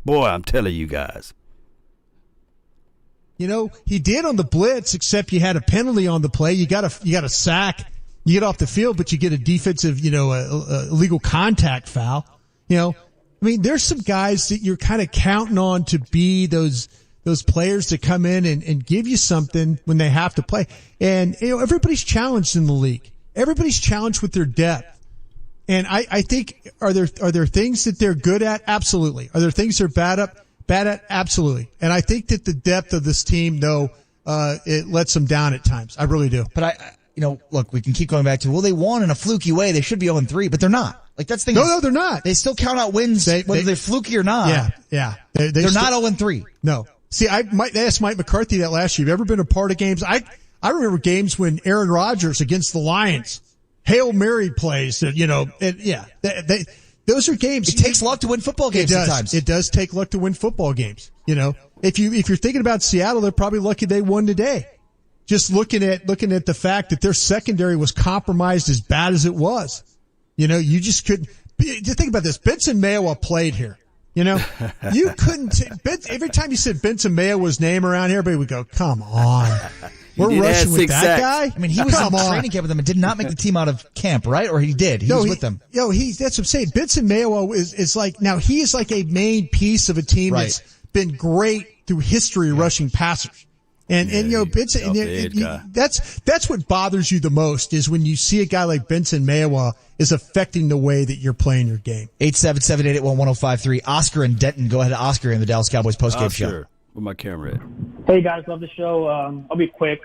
Boy, I'm telling you guys.
You know, he did on the blitz, except you had a penalty on the play. You got a sack. You get off the field, but you get a defensive, illegal contact foul. You know, I mean, there's some guys that you're kind of counting on to be those players that come in and give you something when they have to play. And, everybody's challenged in the league. Everybody's challenged with their depth. And I think, are there things that they're good at? Absolutely. Are there things they're bad at? Absolutely. And I think that the depth of this team, though, it lets them down at times. I really do.
But look, we can keep going back to, well, they won in a fluky way. They should be 0-3, but they're not. Like, that's the thing.
No, they're not.
They still count out wins, whether they're fluky or not.
Yeah.
They're not 0-3.
No. See, I asked Mike McCarthy that last year. Have you ever been a part of games? I remember games when Aaron Rodgers against the Lions, Hail Mary plays that, those are games.
It takes luck to win football games sometimes.
It does take luck to win football games. If you're thinking about Seattle, they're probably lucky they won today. Just looking at the fact that their secondary was compromised as bad as it was. You just couldn't. Just think about this. Benson Mayowa played here. You couldn't. Every time you said Benson Mayowa's name around here, everybody would go, "Come on." We're rushing with that guy.
I mean, he was in training camp with them and did not make the team out of camp, right? Or he did. He was with them.
That's what I'm saying. Benson Mayowa is like, now he is like a main piece of a team that's been great through history rushing passers. Benson, that's what bothers you the most is when you see a guy like Benson Mayowa is affecting the way that you're playing your game.
877-881-1053. Oscar and Denton. Go ahead, Oscar, in the Dallas Cowboys postgame show.
Where my camera at?
Hey guys, love the show. I'll be quick.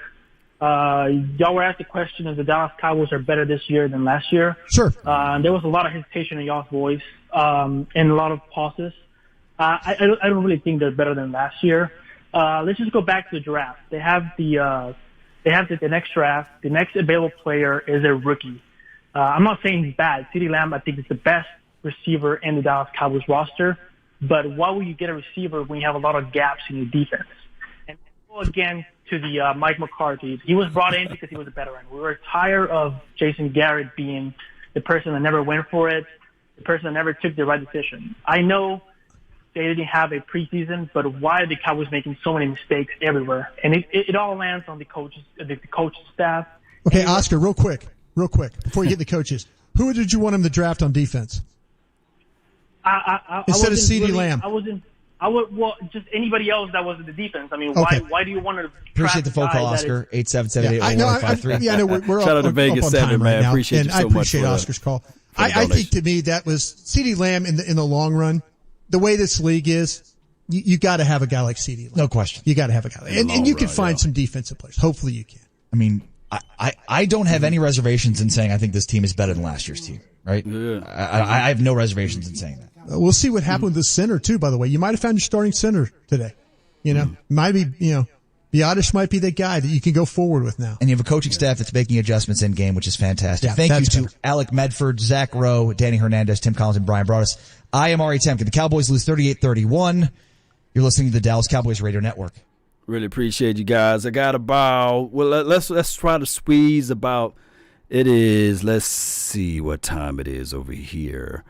Y'all were asked the question if the Dallas Cowboys are better this year than last year.
Sure.
There was a lot of hesitation in y'all's voice, and a lot of pauses. I don't really think they're better than last year. Let's just go back to the draft. They have the next draft. The next available player is a rookie. I'm not saying he's bad. CeeDee Lamb, I think, is the best receiver in the Dallas Cowboys roster. But why would you get a receiver when you have a lot of gaps in your defense? And go again to the Mike McCarthy. He was brought in because he was a veteran. We were tired of Jason Garrett being the person that never went for it, the person that never took the right decision. I know they didn't have a preseason, but why are the Cowboys making so many mistakes everywhere? And it all lands on the coaches, the coaching staff.
Okay, Oscar, real quick, before you get the coaches, who did you want him to draft on defense? Instead of CeeDee Lamb.
Just anybody else that was in the defense. I mean,
okay.
why do you want to
appreciate the phone call, Oscar? 877-881-1053.
Yeah, I know we're
shout out to Vegas 7, man.
Right
appreciate you so much.
I appreciate Oscar's call. I think to me that was CeeDee Lamb in the long run. The way this league is, you got to have a guy like CeeDee Lamb.
No question.
You got to have a guy, and you can find some defensive players. Hopefully, you can.
I mean, I don't have any reservations in saying I think this team is better than last year's team. Right? Yeah. I have no reservations in saying that.
We'll see what happened with the center too. By the way, you might have found your starting center today. Might be Biotish might be the guy that you can go forward with now.
And you have a coaching staff that's making adjustments in game, which is fantastic.
Yeah,
Thank you to Alec Medford, Zach Rowe, Danny Hernandez, Tim Collins, and Brian Broaddus. I am Ari Temkin. The Cowboys lose 38-31. You're listening to the Dallas Cowboys Radio Network.
Really appreciate you guys. I got about, let's try to squeeze about, it is, let's see what time it is over here.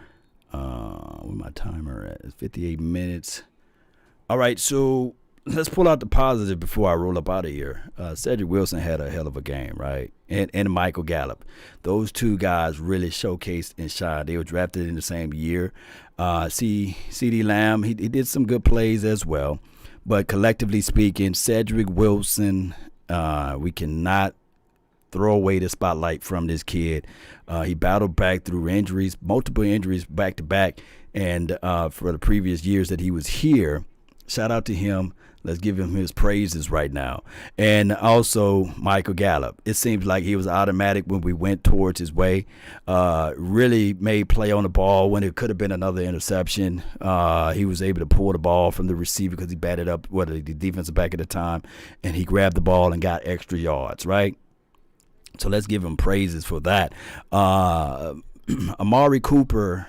Where my timer at? It's 58 minutes. All right, so let's pull out the positive before I roll up out of here. Cedric Wilson had a hell of a game, right? And Michael Gallup. Those two guys really showcased and shined. They were drafted in the same year. CeeDee Lamb, he did some good plays as well. But collectively speaking, Cedric Wilson, we cannot throw away the spotlight from this kid. He battled back through injuries, multiple injuries back to back. And for the previous years that he was here, shout out to him. Let's give him his praises right now. And also Michael Gallup. It seems like he was automatic when we went towards his way. Really made play on the ball when it could have been another interception. He was able to pull the ball from the receiver because he batted up the defensive back at the time. And he grabbed the ball and got extra yards, right? So let's give him praises for that. Amari Cooper,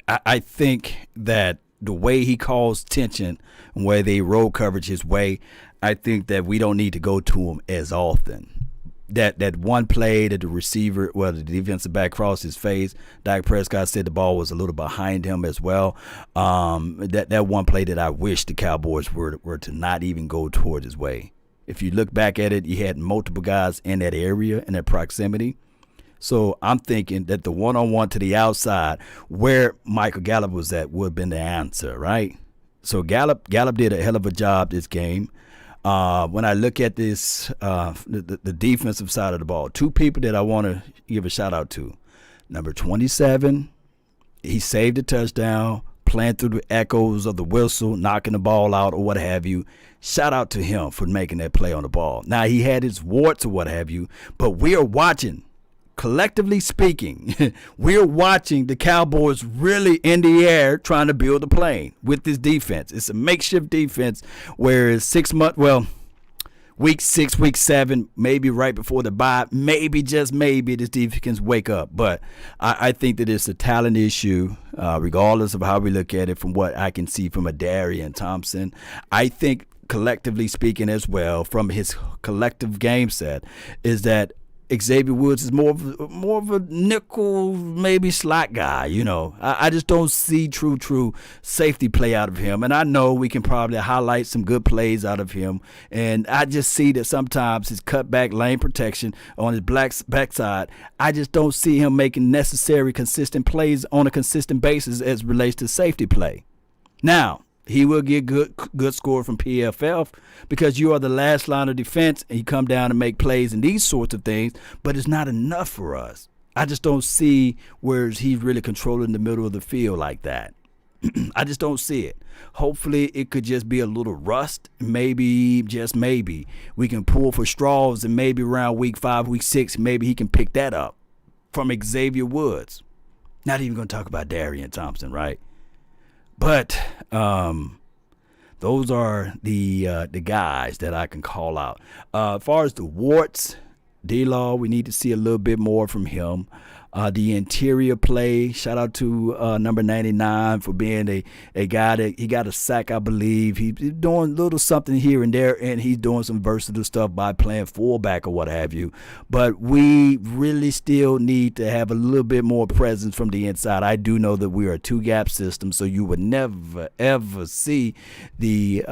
I think that the way he calls tension and where they roll coverage his way, I think that we don't need to go to him as often. that one play that the receiver, well, the defensive back crossed his face. Dak Prescott said the ball was a little behind him as well. That one play that I wish the Cowboys were to not even go towards his way. If you look back at it, you had multiple guys in that area, in that proximity. So I'm thinking that the one-on-one to the outside where Michael Gallup was at would have been the answer, right? So Gallup did a hell of a job this game. When I look at this, the defensive side of the ball, two people that I want to give a shout out to. Number 27, he saved a touchdown, playing through the echoes of the whistle, knocking the ball out or what have you. Shout out to him for making that play on the ball. Now, he had his warts or what have you, but we are watching. Collectively speaking, we're watching the Cowboys really in the air trying to build a plane with this defense. It's a makeshift defense where it's week 6, week 7, maybe right before the bye, maybe, just maybe, this defense can wake up. But I think that it's a talent issue, regardless of how we look at it from what I can see from Darian Thompson. I think collectively speaking as well, from his collective game set, is that Xavier Woods is more of a nickel, maybe slot guy. I just don't see true safety play out of him. And I know we can probably highlight some good plays out of him. And I just see that sometimes his cutback lane protection on his backside, I just don't see him making necessary consistent plays on a consistent basis as relates to safety play. Now, he will get good score from PFF because you are the last line of defense and you come down and make plays and these sorts of things, but it's not enough for us. I just don't see where he's really controlling the middle of the field like that. I just don't see it. Hopefully it could just be a little rust. Maybe, just maybe, we can pull for straws and maybe around week 5, week 6, maybe he can pick that up from Xavier Woods. Not even going to talk about Darian Thompson, right? But those are the guys that I can call out. As far as the warts, D-Law, we need to see a little bit more from him. The interior play, shout out to number 99 for being a guy that he got a sack, I believe. He's doing a little something here and there, and he's doing some versatile stuff by playing fullback or what have you. But we really still need to have a little bit more presence from the inside. I do know that we are a two-gap system, so you would never, ever see the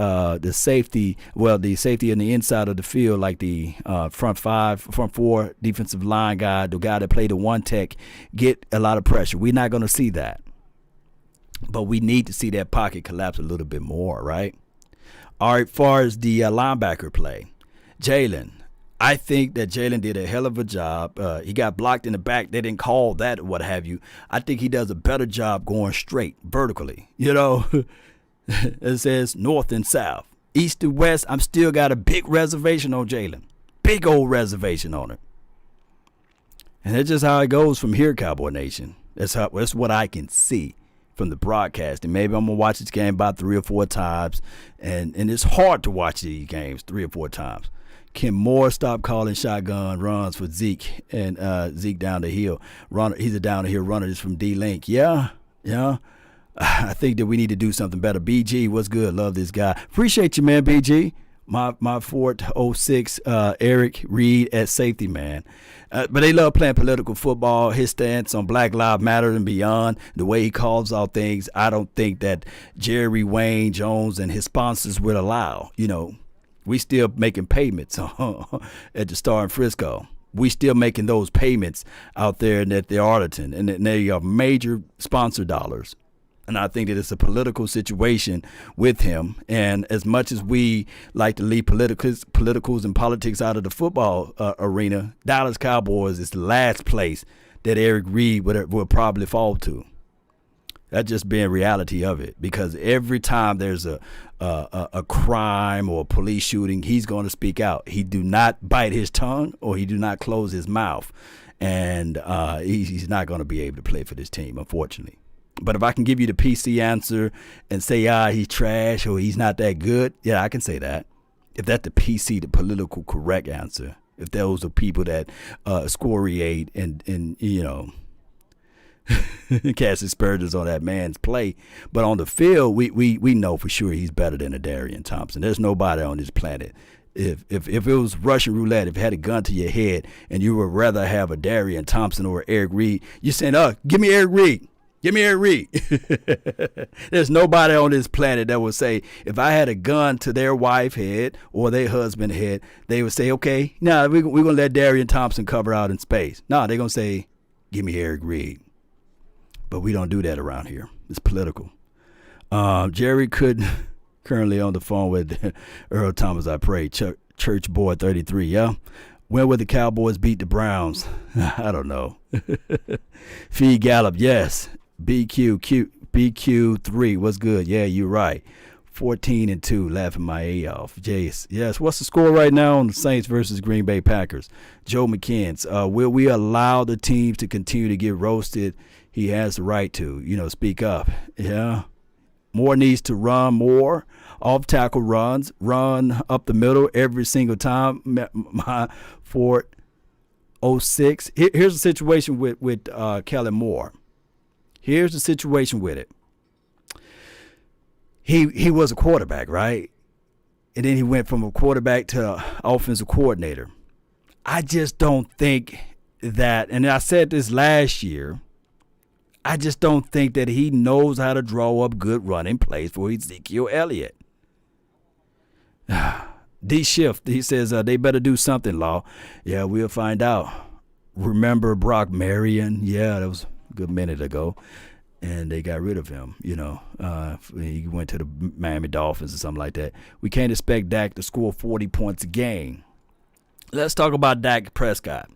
safety on the inside of the field like the front 4 defensive line guy, the guy that played the one tech, get a lot of pressure. We're not going to see that. But we need to see that pocket collapse a little bit more, right? All right, far as the linebacker play, Jalen, I think that Jalen did a hell of a job. He got blocked in the back. They didn't call that or what have you. I think he does a better job going straight, vertically. It says north and south. East to west, I'm still got a big reservation on Jalen. Big old reservation on it. And that's just how it goes from here, Cowboy Nation. That's what I can see from the broadcast. And maybe I'm going to watch this game about 3 or 4 times. And it's hard to watch these games 3 or 4 times. Can Moore stop calling shotgun runs for Zeke and Zeke down the hill? He's a down the hill runner. This from D-Link. Yeah. I think that we need to do something better. BG, what's good? Love this guy. Appreciate you, man, BG. My Fort 06 Eric Reed at safety, man. But they love playing political football. His stance on Black Lives Matter and beyond, the way he calls out things, I don't think that Jerry Wayne Jones and his sponsors would allow. We still making payments at the Star in Frisco. We still making those payments out there at the Arlington, and they are major sponsor dollars. And I think that it's a political situation with him. And as much as we like to leave politicals and politics out of the football arena, Dallas Cowboys is the last place that Eric Reed would probably fall to. That's just being reality of it. Because every time there's a crime or a police shooting, he's going to speak out. He do not bite his tongue or he do not close his mouth. And he's not going to be able to play for this team, unfortunately. But if I can give you the PC answer and say, he's trash or he's not that good, yeah, I can say that. If that's the PC, the political correct answer, if those are people that excoriate and cast aspersions on that man's play. But on the field, we know for sure he's better than a Darian Thompson. There's nobody on this planet if it was Russian roulette, if it had a gun to your head and you would rather have a Darian Thompson or Eric Reed, you're saying, give me Eric Reed. Give me Eric Reed. There's nobody on this planet that would say, if I had a gun to their wife head or their husband head, they would say, okay, we're going to let Darian Thompson cover out in space. No, they're going to say, give me Eric Reed. But we don't do that around here. It's political. Jerry could currently on the phone with Earl Thomas, I pray, Church Boy 33, yeah? When will the Cowboys beat the Browns? I don't know. Fee Gallup, yes. BQ3, what's good? Yeah, you're right. 14-2, laughing my A off. Jace, yes. What's the score right now on the Saints versus Green Bay Packers? Joe McKinns, will we allow the teams to continue to get roasted? He has the right to, speak up. Yeah. Moore needs to run more off-tackle runs, run up the middle every single time. My Fort 06. Here's the situation with Kellen Moore. Here's the situation with it. He was a quarterback, right? And then he went from a quarterback to offensive coordinator. I just don't think that, and I said this last year, I just don't think that he knows how to draw up good running plays for Ezekiel Elliott. D Shift, he says they better do something, Law. Yeah, we'll find out. Remember Brock Marion? Yeah, that was a good minute ago. And they got rid of him, he went to the Miami Dolphins or something like that. We can't expect Dak to score 40 points a game. Let's talk about Dak Prescott.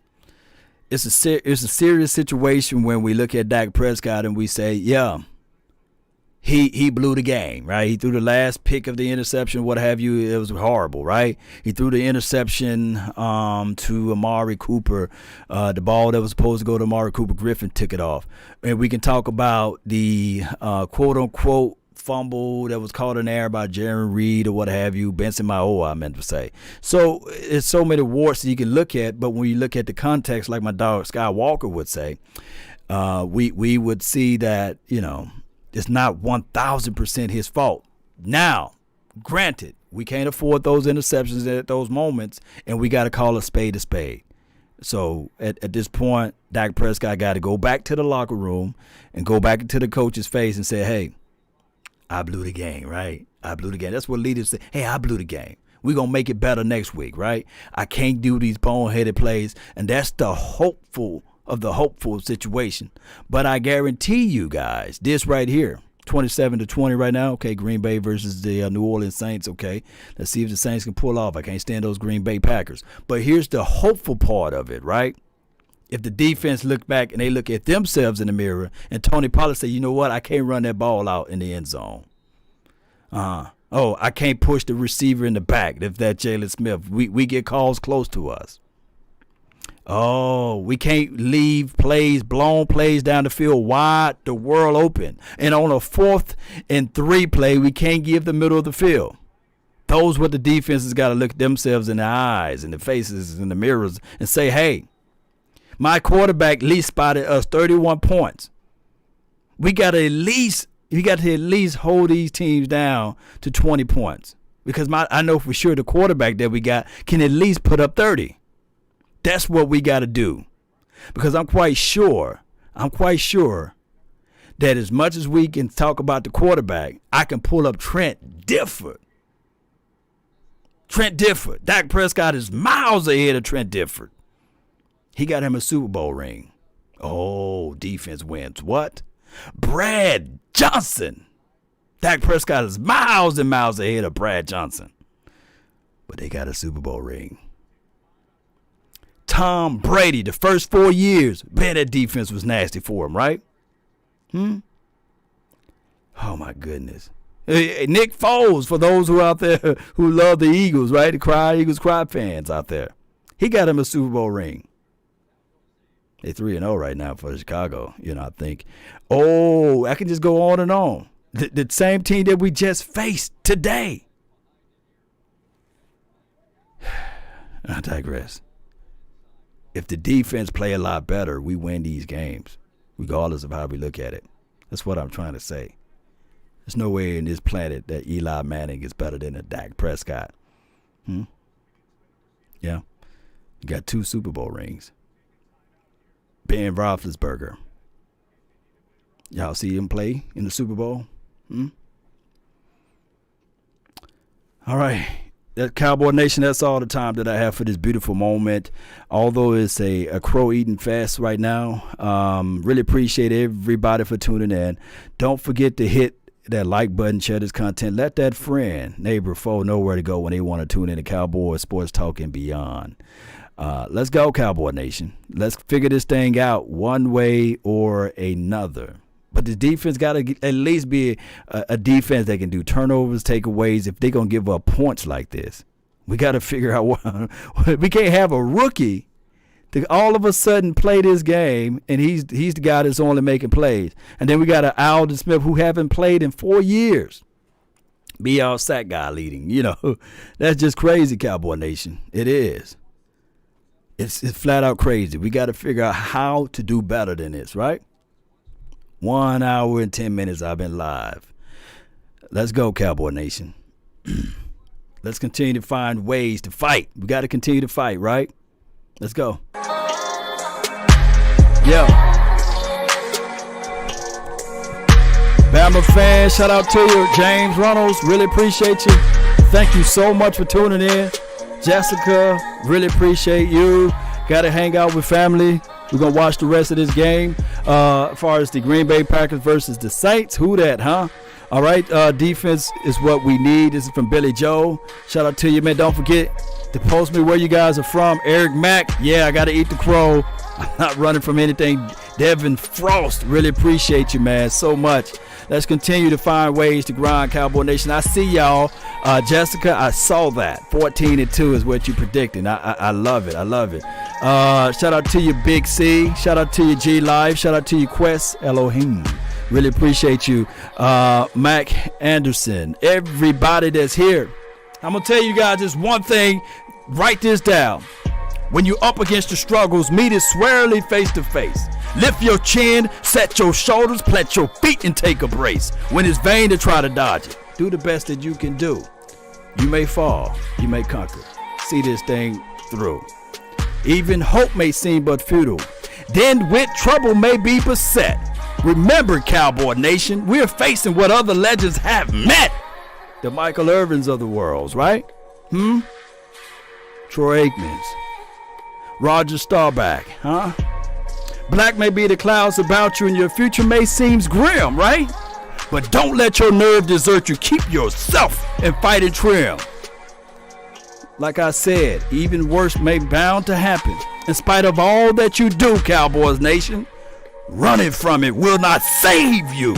It's a serious situation when we look at Dak Prescott and we say, yeah, he blew the game, right? He threw the last pick of the interception, what have you. It was horrible, right? He threw the interception to Amari Cooper. The ball that was supposed to go to Amari Cooper, Griffin took it off. And we can talk about the quote-unquote fumble that was caught in there by Jaron Reed or what have you. Benson Mayowa, I meant to say. So it's so many warts that you can look at, but when you look at the context, like my dog Skywalker would say, we would see that, it's not 1,000% his fault. Now, granted, we can't afford those interceptions at those moments, and we got to call a spade a spade. So at this point, Dak Prescott got to go back to the locker room and go back into the coach's face and say, hey, I blew the game, right? I blew the game. That's what leaders say. Hey, I blew the game. We're going to make it better next week, right? I can't do these boneheaded plays, and that's the hopeful situation. But I guarantee you guys, this right here, 27-20 right now. Okay, Green Bay versus the New Orleans Saints. Okay, let's see if the Saints can pull off. I can't stand those Green Bay Packers. But here's the hopeful part of it, right? If the defense look back and they look at themselves in the mirror and Tony Pollard say, you know what, I can't run that ball out in the end zone. I can't push the receiver in the back if that's Jalen Smith. We get calls close to us. Oh, we can't leave blown plays down the field wide, the world open. And on a 4th and 3 play, we can't give the middle of the field. Those what the defenses got to look themselves in the eyes and the faces and the mirrors and say, hey, my quarterback at least spotted us 31 points. We got to at least hold these teams down to 20 points. Because I know for sure the quarterback that we got can at least put up 30. That's what we got to do. Because I'm quite sure that as much as we can talk about the quarterback, I can pull up Trent Difford. Dak Prescott is miles ahead of Trent Difford. He got him a Super Bowl ring. Oh, defense wins. What? Brad Johnson. Dak Prescott is miles and miles ahead of Brad Johnson. But they got a Super Bowl ring. Tom Brady, the first 4 years, man, that defense was nasty for him, right? Oh, my goodness. Nick Foles, for those who out there who love the Eagles, right? The Eagles cry fans out there. He got him a Super Bowl ring. They're 3-0 right now for Chicago, I think. Oh, I can just go on and on. The same team that we just faced today. I digress. If the defense play a lot better, we win these games, regardless of how we look at it. That's what I'm trying to say. There's no way in this planet that Eli Manning is better than a Dak Prescott. Yeah. You got 2 Super Bowl rings. Ben Roethlisberger. Y'all see him play in the Super Bowl? All right. That Cowboy Nation, that's all the time that I have for this beautiful moment. Although it's a crow-eating fest right now, really appreciate everybody for tuning in. Don't forget to hit that like button, share this content. Let that friend, neighbor, foe know where to go when they want to tune in to Cowboy Sports Talk and beyond. Let's go, Cowboy Nation. Let's figure this thing out one way or another. But the defense got to at least be a defense that can do turnovers, takeaways. If they're going to give up points like this, we got to figure out what. We can't have a rookie to all of a sudden play this game, and he's the guy that's only making plays. And then we got an Alden Smith who haven't played in 4 years. Be our sack guy leading. That's just crazy, Cowboy Nation. It is. It's flat out crazy. We got to figure out how to do better than this, right? 1 hour and 10 minutes I've been live. Let's go, Cowboy Nation. Let's continue to find ways to fight. We got to continue to fight, right? Let's go. Yo. Bama fans, shout out to you. James Reynolds, really appreciate you. Thank you so much for tuning in. Jessica, really appreciate you. Got to hang out with family. We're going to watch the rest of this game. As far as the Green Bay Packers versus the Saints, who that, huh? All right, defense is what we need. This is from Billy Joe. Shout out to you, man. Don't forget to post me where you guys are from. Eric Mack, yeah, I got to eat the crow. I'm not running from anything. Devin Frost, really appreciate you, man, so much. Let's continue to find ways to grind, Cowboy Nation. I see y'all. Jessica, I saw that. 14-2 is what you predicting. I love it. I love it. Shout out to you, Big C. Shout out to you, G Live. Shout out to you, Quest Elohim. Really appreciate you. Mac Anderson. Everybody that's here. I'm going to tell you guys just one thing. Write this down. When you're up against the struggles, meet it squarely face to face. Lift your chin, set your shoulders, plant your feet, and take a brace. When it's vain to try to dodge it, do the best that you can do. You may fall, you may conquer. See this thing through. Even hope may seem but futile. Then with trouble may be beset. Remember, Cowboy Nation, we're facing what other legends have met. The Michael Irvins of the world, right? Troy Aikmans. Roger Staubach, huh? Black may be the clouds about you and your future may seem grim, right? But don't let your nerve desert you. Keep yourself and fight and trim. Like I said, even worse may bound to happen. In spite of all that you do, Cowboys Nation, running from it will not save you.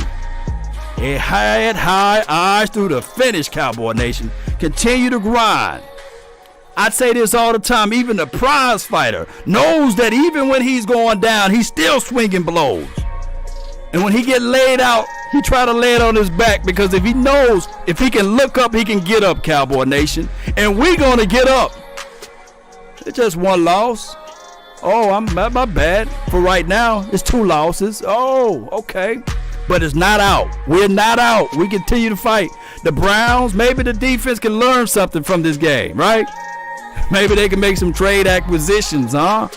Head high, eyes through the finish, Cowboy Nation. Continue to grind. I say this all the time. Even the prize fighter knows that even when he's going down, he's still swinging blows. And when he get laid out, he try to lay it on his back, because if he knows if he can look up, he can get up, Cowboy Nation. And we going to get up. It's just one loss. Oh, my bad. For right now, it's 2 losses. Oh, okay. But it's not out. We're not out. We continue to fight. The Browns, maybe the defense can learn something from this game, right? Maybe they can make some trade acquisitions, huh?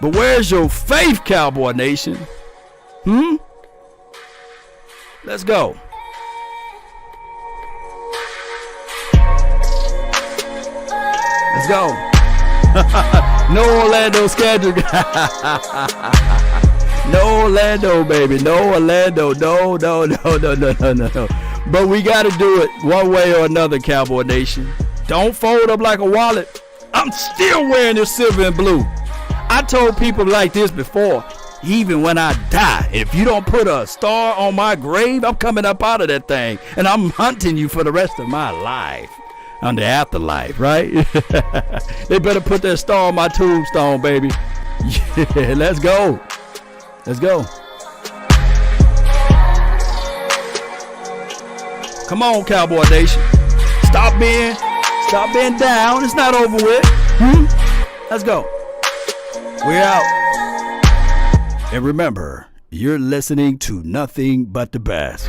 But where's your faith, Cowboy Nation? Let's go. Let's go. No Orlando schedule. No Orlando, baby. No Orlando. No. But we got to do it one way or another, Cowboy Nation. Don't fold up like a wallet. I'm still wearing this silver and blue. I told people like this before. Even when I die, if you don't put a star on my grave, I'm coming up out of that thing. And I'm hunting you for the rest of my life. On the afterlife, right? They better put that star on my tombstone, baby. Yeah, let's go. Let's go. Come on, Cowboy Nation. Stop being down. It's not over with. Let's go. We're out. And remember, you're listening to nothing but the best.